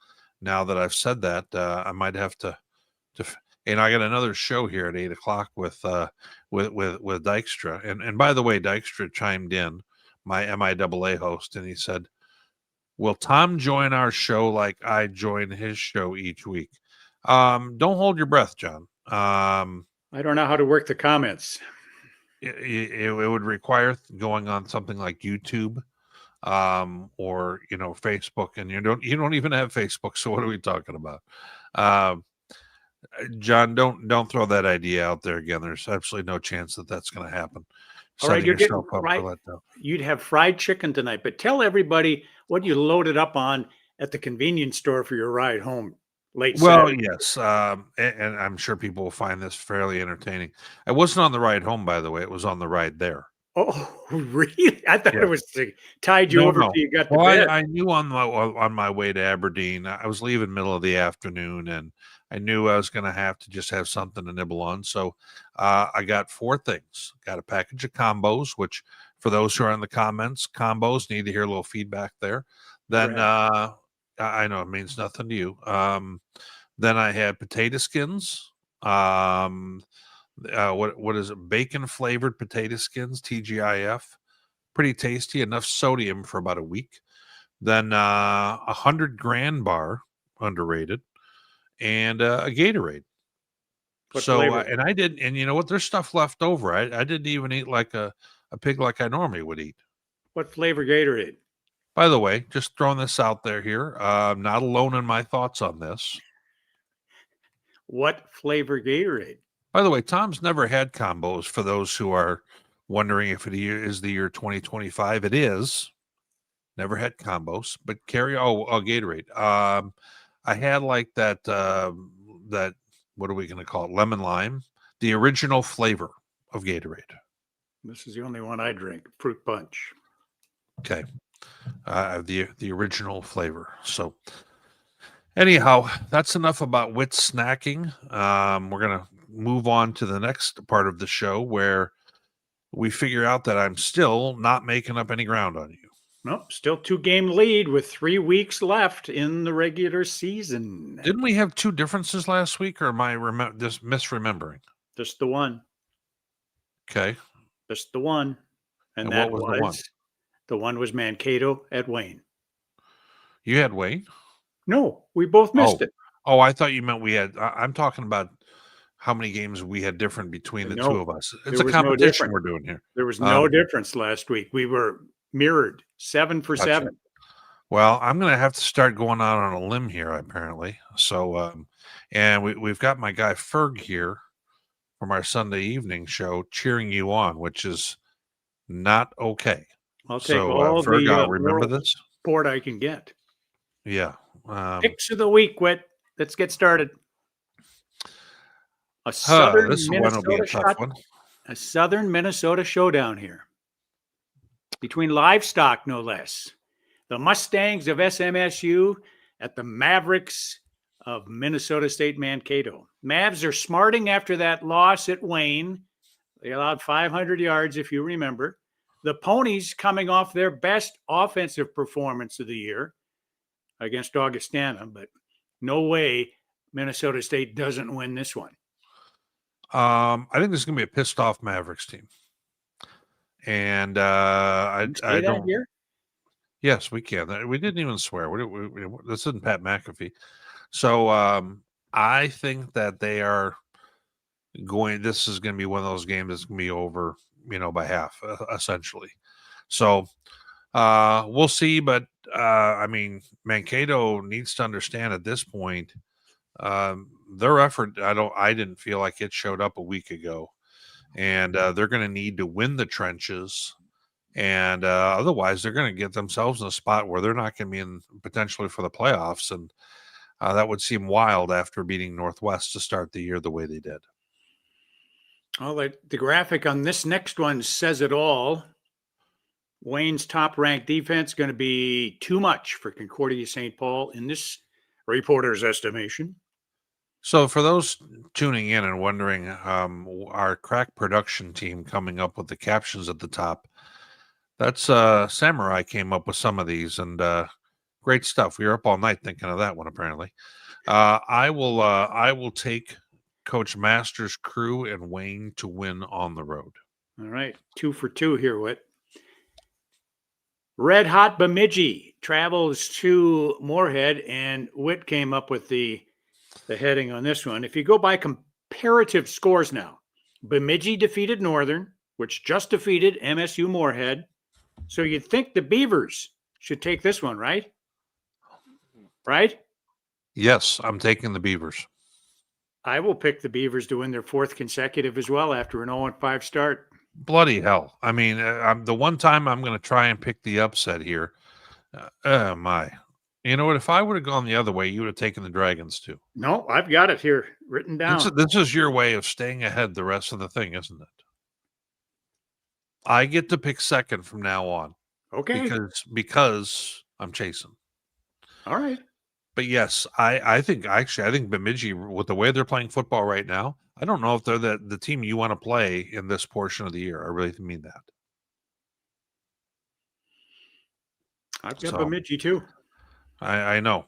Now that I've said that, I might have to, I got another show here at 8:00 with Dykstra. And by the way, Dykstra chimed in, my MIAA host, and he said, "Will Tom join our show like I join his show each week?" Don't hold your breath, John. I don't know how to work the comments. It would require going on something like YouTube, or Facebook, and you don't even have Facebook. So what are we talking about? Um, John, don't throw that idea out there again. There's absolutely no chance that that's going to happen. All right, Setting you're getting yourself up right. for letdown. You'd have fried chicken tonight, but tell everybody what you loaded up on at the convenience store for your ride home late Well, Saturday. yes, and I'm sure people will find this fairly entertaining. I wasn't on the ride home, by the way. It was on the ride there. Oh, really? I thought Yeah. it was to tide you No, over no. till you got to Well, bed. I knew on my way to Aberdeen, I was leaving middle of the afternoon, and I knew I was going to have to just have something to nibble on. So I got 4 things. Got a package of combos, which for those who are in the comments, combos need to hear a little feedback there. Then I know it means nothing to you. Then I had potato skins. What is it? Bacon flavored potato skins, TGIF. Pretty tasty, enough sodium for about a week. Then 100 grand bar, underrated, and a Gatorade. What So flavor? and I did, and you know what? There's stuff left over. I didn't even eat like a pig like I normally would eat. What flavor Gatorade? By the way, just throwing this out there here. I'm not alone in my thoughts on this. What flavor Gatorade? By the way, Tom's never had combos. For those who are wondering if it is the year 2025, it is. Never had combos, but Gatorade. I had like that that what are we going to call it? Lemon lime, the original flavor of Gatorade. This is the only one I drink. Fruit punch. Okay, the original flavor. So anyhow, that's enough about wit snacking. We're gonna move on to the next part of the show where we figure out that I'm still not making up any ground on you. Nope, still 2-game lead with 3 weeks left in the regular season. Didn't we have 2 differences last week, or am I just misremembering? Just the one. Okay. Just the one. And And that what was the one? was Mankato at Wayne. You had Wayne? No, we both missed it. Oh, I thought you meant we had. I'm talking about how many games we had different between the No, two of us. It's there a was no competition difference. we're doing here. There was no difference last week. We were mirrored 7 for Gotcha. 7. Well, I'm going to have to start going out on a limb here, apparently. So, and we've got my guy Ferg here from our Sunday evening show cheering you on, which is not okay. I'll take So, all Ferg, the I'll remember moral this. support I can get. Yeah. Picks of the week, Witt. Let's get started. A southern This one will be a Minnesota tough one. A southern Minnesota showdown here between livestock, no less. The Mustangs of SMSU at the Mavericks of Minnesota State Mankato. Mavs are smarting after that loss at Wayne. They allowed 500 yards, if you remember. The Ponies coming off their best offensive performance of the year against Augustana, but no way Minnesota State doesn't win this one. I think this is going to be a pissed off Mavericks team. And I don't. Here? Yes, we can. We didn't even swear. This isn't Pat McAfee. So I think that they are going. This is going to be one of those games that's going to be over, by half, essentially. So we'll see. But I mean, Mankato needs to understand at this point their effort. I didn't feel like it showed up a week ago, and they're going to need to win the trenches. And otherwise, they're going to get themselves in a spot where they're not going to be in potentially for the playoffs. And that would seem wild after beating Northwest to start the year the way they did. Well, the graphic on this next one says it all. Wayne's top-ranked defense going to be too much for Concordia St. Paul in this reporter's estimation. So for those tuning in and wondering, our crack production team coming up with the captions at the top, that's Samurai came up with some of these, and great stuff. We were up all night thinking of that one, apparently. I will take Coach Masters' crew and Wayne to win on the road. All right, 2 for 2 here, Witt. Red Hot Bemidji travels to Moorhead, and Witt came up with the heading on this one. If you go by comparative scores now, Bemidji defeated Northern, which just defeated MSU Moorhead. So you'd think the Beavers should take this one, right? Right? Yes, I'm taking the Beavers. I will pick the Beavers to win their 4th consecutive as well after an 0-5 start. Bloody hell. I mean, the one time I'm going to try and pick the upset here. Oh, my. You know what? If I would have gone the other way, you would have taken the Dragons too. No, I've got it here written down. This is your way of staying ahead the rest of the thing, isn't it? I get to pick second from now on. Okay. Because I'm chasing. All right. But yes, I think Bemidji, with the way they're playing football right now, I don't know if they're the team you want to play in this portion of the year. I really mean that. I've got Bemidji too. I know.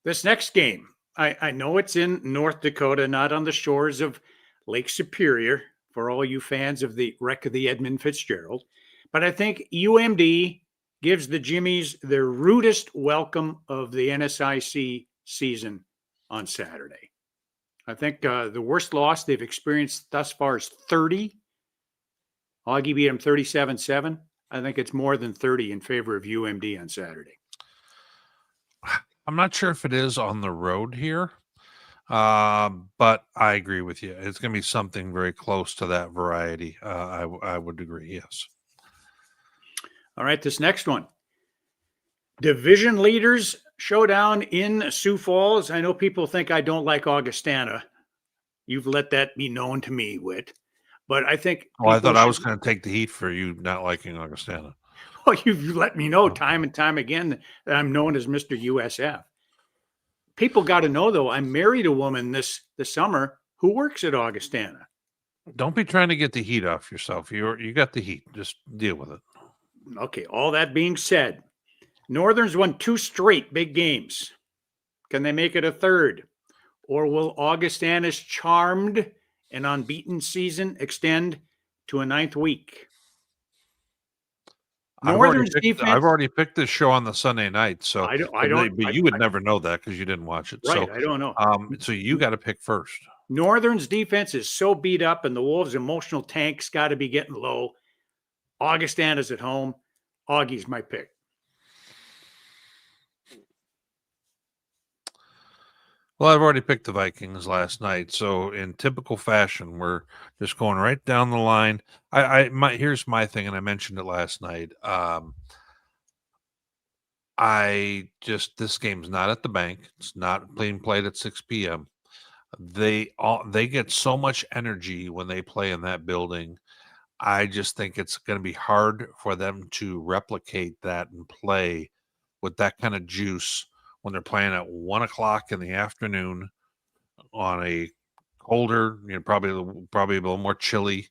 This next game, I know it's in North Dakota, not on the shores of Lake Superior, for all you fans of the wreck of the Edmund Fitzgerald. But I think UMD gives the Jimmies their rudest welcome of the NSIC season on Saturday. I think the worst loss they've experienced thus far is 30. Augie beat them 37-7. I think it's more than 30 in favor of UMD on Saturday. I'm not sure if it is on the road here, but I agree with you. It's going to be something very close to that variety. I would agree, yes. All right, this next one. Division leaders showdown in Sioux Falls. I know people think I don't like Augustana. You've let that be known to me, Witt. But I think... I thought I was going to take the heat for you not liking Augustana. Well, you've let me know time and time again that I'm known as Mr. USF. People got to know, though, I married a woman this summer who works at Augustana. Don't be trying to get the heat off yourself. You got the heat. Just deal with it. Okay, all that being said, Northern's won 2 straight big games. Can they make it a third? Or will Augustana's charmed and unbeaten season extend to a 9th week? I've already picked this show on the Sunday night, so you would never know that because you didn't watch it. Right, so I don't know. So you got to pick first. Northern's defense is so beat up, and the Wolves' emotional tank's got to be getting low. Augustana's at home. Augie's my pick. Well, I've already picked the Vikings last night, so in typical fashion, we're just going right down the line. Here's my thing, and I mentioned it last night. This game's not at the bank. It's not being played at 6 p.m. They get so much energy when they play in that building. I just think it's going to be hard for them to replicate that and play with that kind of juice when they're playing at 1 o'clock in the afternoon on a colder, probably a little more chilly.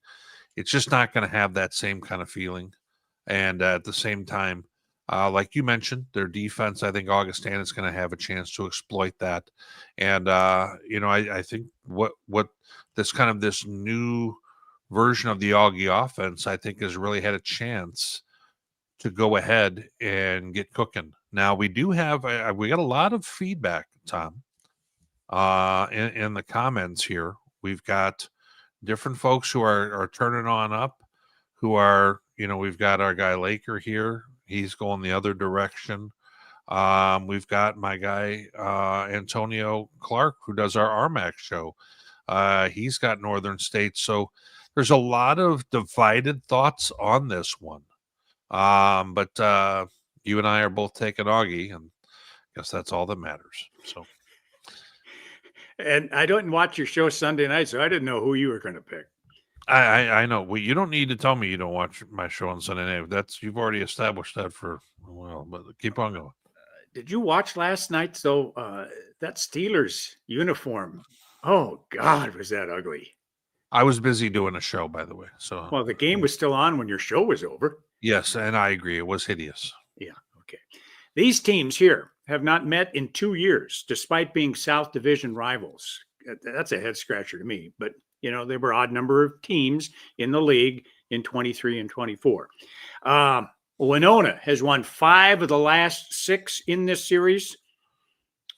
It's just not going to have that same kind of feeling. And at the same time, like you mentioned, their defense, I think Augustana is going to have a chance to exploit that. And, I think what this new version of the Augie offense, I think, has really had a chance to go ahead and get cooking. Now we do have we got a lot of feedback, Tom, in the comments here. We've got different folks who are turning on up, who are, we've got our guy Laker here. He's going the other direction. We've got my guy Antonio Clark, who does our RMAC show. He's got Northern States. So there's a lot of divided thoughts on this one. But you and I are both taking Augie, and I guess that's all that matters. So, and I didn't watch your show Sunday night, so I didn't know who you were going to pick. I know. Well, you don't need to tell me you don't watch my show on Sunday night. You've already established that for a while. But keep on going. Did you watch last night? So that Steelers uniform. Oh God, was that ugly? I was busy doing a show, by the way. So, well, the game was still on when your show was over. Yes, and I agree. It was hideous. Yeah. Okay. These teams here have not met in 2 years, despite being South Division rivals. That's a head scratcher to me. But they were odd number of teams in the league in 23 and 24. Winona has won 5 of the last 6 in this series.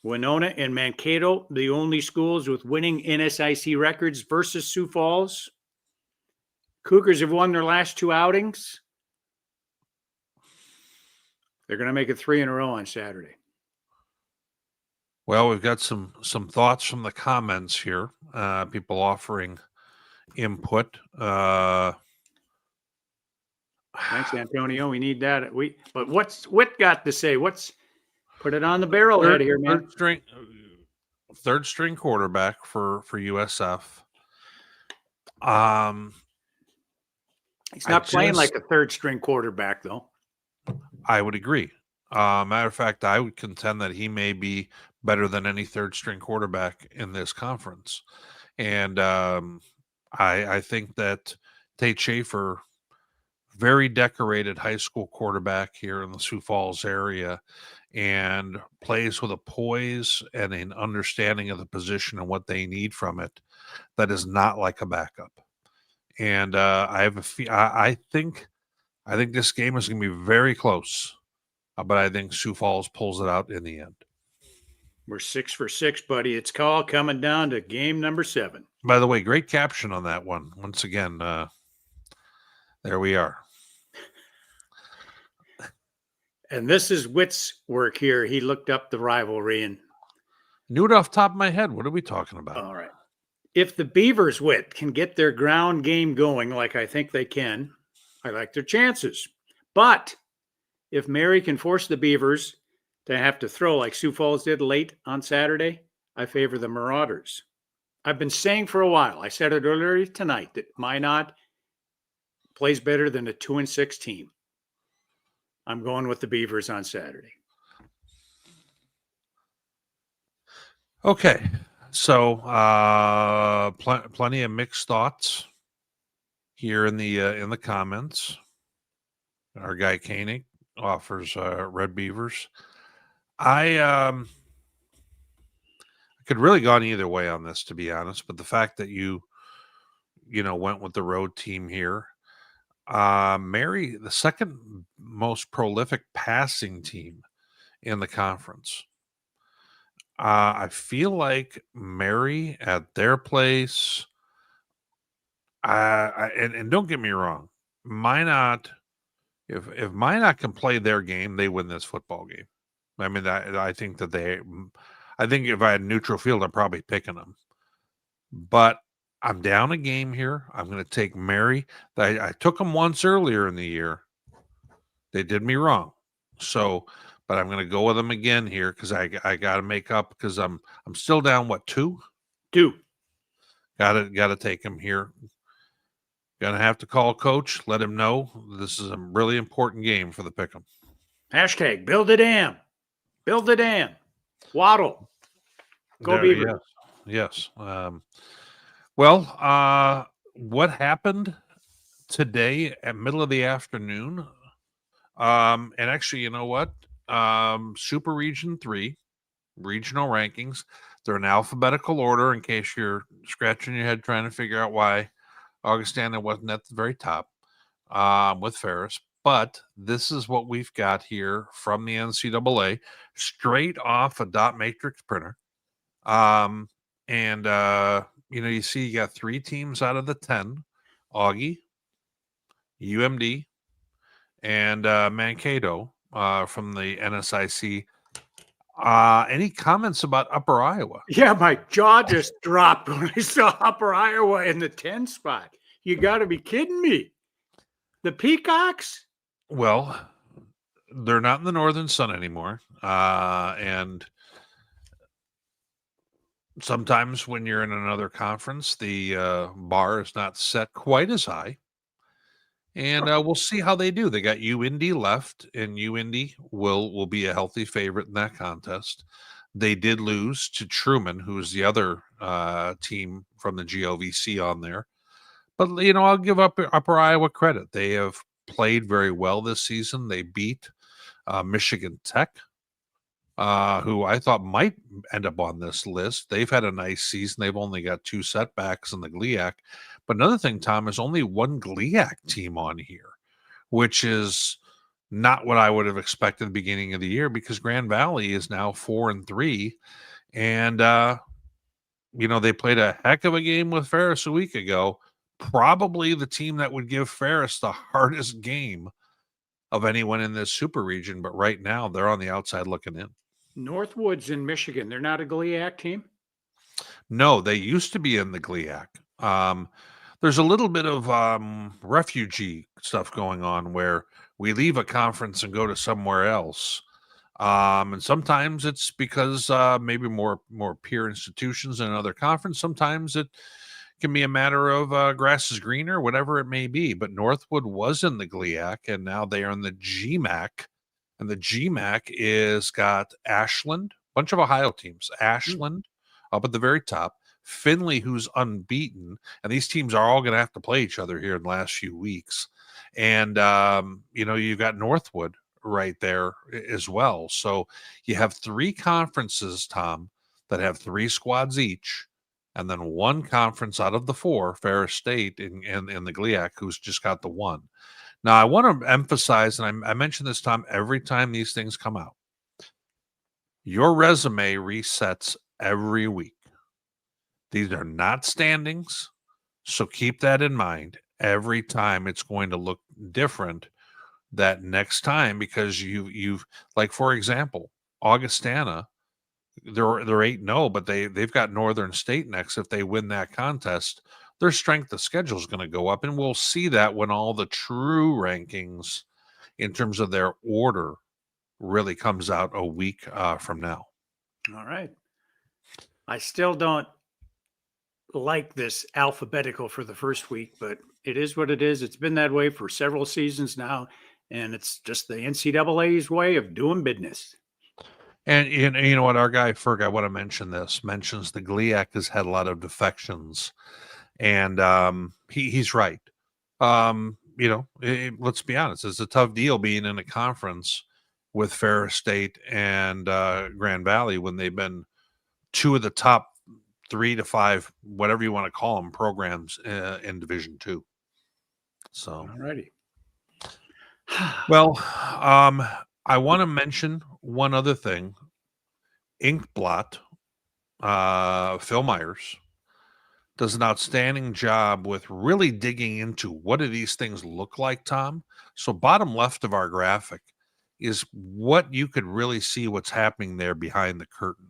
Winona and Mankato, the only schools with winning NSIC records versus Sioux Falls. Cougars have won their last 2 outings. They're going to make it 3 in a row on Saturday. Well, we've got some thoughts from the comments here. People offering input. Thanks, Antonio. We need that. But what's Witt got to say? Put it on the barrel head here, man. Third string quarterback for USF. He's not playing like a third string quarterback, though. I would agree. Matter of fact, I would contend that he may be better than any third string quarterback in this conference. And I think that Tate Schaefer, very decorated high school quarterback here in the Sioux Falls area, and plays with a poise and an understanding of the position and what they need from it that is not like a backup. And I think this game is going to be very close, but I think Sioux Falls pulls it out in the end. We're 6 for 6, buddy. It's all coming down to game number 7. By the way, great caption on that one. Once again, there we are. And this is Witt's work here. He looked up the rivalry and knew it off the top of my head. What are we talking about? all right. If the Beavers, Witt, can get their ground game going like I think they can, I like their chances. But if Mary can force the Beavers to have to throw like Sioux Falls did late on Saturday, I favor the Marauders. I've been saying for a while, I said it earlier tonight, that Minot plays better than a 2-6 team. I'm going with the Beavers on Saturday. Okay. So plenty of mixed thoughts here in the comments. Our guy Koenig offers Red Beavers. I could really gone either way on this, to be honest, but the fact that you went with the road team here. Mary, the second most prolific passing team in the conference. I feel like Mary at their place, and don't get me wrong, Minot, if Minot can play their game, they win this football game. I mean, I think that I think if I had neutral field, I'm probably picking them. But I'm down a game here. I'm going to take Mary. I took them once earlier in the year. They did me wrong. So, but I'm going to go with them again here because I got to make up because I'm still down, what, 2? 2. Got to take him here. Gonna have to call coach, let him know this is a really important game for the Pick'em. Hashtag build a dam. Build a dam. Waddle. Go Beavers. Yes. Well, what happened today at middle of the afternoon? And actually, you know what? Super Region 3, regional rankings. They're in alphabetical order in case you're scratching your head trying to figure out why Augustana wasn't at the very top with Ferris. But this is what we've got here from the NCAA, straight off a dot matrix printer. You see you got 3 teams out of the 10, Augie, UMD, and Mankato from the NSIC. Any comments about Upper Iowa? Yeah, my jaw just dropped when I saw Upper Iowa in the 10 spot. You got to be kidding me. The Peacocks? Well, they're not in the Northern Sun anymore. And sometimes when you're in another conference, the bar is not set quite as high. And we'll see how they do. They got UND left, and UND will be a healthy favorite in that contest. They did lose to Truman, who's the other team from the GOVC on there. But, I'll give Upper Iowa credit. They have played very well this season. They beat Michigan Tech, who I thought might end up on this list. They've had a nice season. They've only got 2 setbacks in the GLIAC. But another thing, Tom, is only one GLIAC team on here, which is not what I would have expected at the beginning of the year, because Grand Valley is now 4-3, and they played a heck of a game with Ferris a week ago. Probably the team that would give Ferris the hardest game of anyone in this super region, but right now they're on the outside looking in. Northwood's in Michigan. They're not a GLIAC team? No, they used to be in the GLIAC. There's a little bit of refugee stuff going on where we leave a conference and go to somewhere else. And sometimes it's because maybe more peer institutions in another conference. Sometimes it can be a matter of grass is greener, whatever it may be. But Northwood was in the GLIAC, and now they are in the GMAC. And the GMAC is got Ashland, bunch of Ohio teams. Ashland up at the very top. Findlay, who's unbeaten. And these teams are all going to have to play each other here in the last few weeks. And, you've got Northwood right there as well. So you have 3 conferences, Tom, that have 3 squads each. And then 1 conference out of the 4, Ferris State in the GLIAC, who's just got the 1. Now, I want to emphasize, and I mention this, Tom, every time these things come out. Your resume resets every week. These are not standings, so keep that in mind. Every time it's going to look different that next time, because you've like, for example, Augustana, they're 8-0, but they've got Northern State next. If they win that contest, their strength of schedule is going to go up, and we'll see that when all the true rankings in terms of their order really comes out a week from now. All right. I still don't like this alphabetical for the first week, but it is what it is. It's been that way for several seasons now, and it's just the NCAA's way of doing business. And you know what, our guy Ferg, I want to mention this, mentions the GLIAC has had a lot of defections, and he's right. Let's be honest, it's a tough deal being in a conference with Ferris State and Grand Valley when they've been 2 of the top 3 to 5, whatever you want to call them, programs in Division II. So, all righty. Well, I want to mention one other thing. Inkblot, Phil Myers, does an outstanding job with really digging into what do these things look like, Tom. So bottom left of our graphic is what you could really see what's happening there behind the curtain.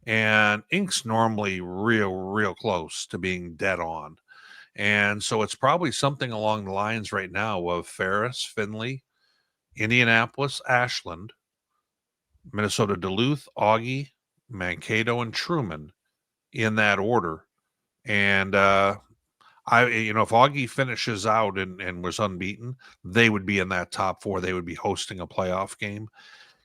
And Ink's normally real close to being dead on. And so it's probably something along the lines right now of Ferris, Findlay, Indianapolis, Ashland, Minnesota Duluth, Augie, Mankato, and Truman in that order. And if Augie finishes out and was unbeaten, they would be in that top 4. They would be hosting a playoff game.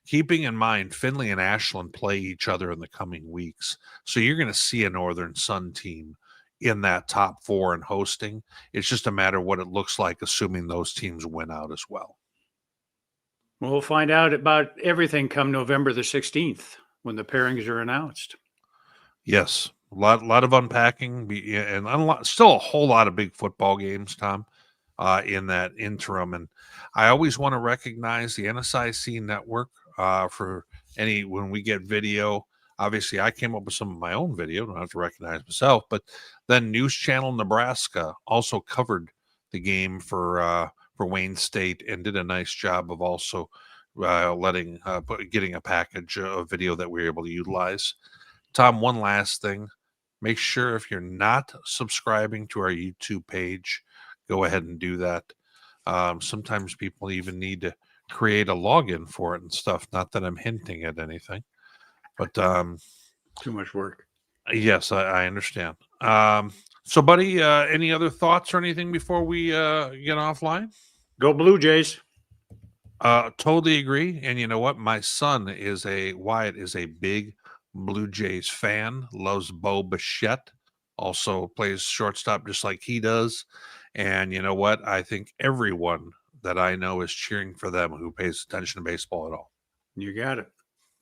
Keeping in mind, Findlay and Ashland play each other in the coming weeks. So you're going to see a Northern Sun team in that top 4 and hosting. It's just a matter of what it looks like, assuming those teams win out as well. We'll find out about everything come November the 16th when the pairings are announced. Yes, a lot of unpacking, and still a whole lot of big football games, Tom, in that interim. And I always want to recognize the NSIC network for when we get video. Obviously, I came up with some of my own video. Don't have to recognize myself, but then News Channel Nebraska also covered the game for Wayne State and did a nice job of also getting a package of video that we were able to utilize. Tom, one last thing. Make sure if you're not subscribing to our YouTube page, go ahead and do that. Sometimes people even need to create a login for it and stuff. Not that I'm hinting at anything, but too much work. Yes, I understand. So, buddy, any other thoughts or anything before we get offline? Go Blue Jays. Totally agree. And you know what? My son Wyatt is a big Blue Jays fan, loves Bo Bichette, also plays shortstop just like he does. And you know what? I think everyone that I know is cheering for them who pays attention to baseball at all. You got it.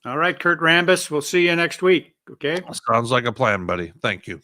All right, Kurt Rambis. We'll see you next week. Okay. Sounds like a plan, buddy. Thank you.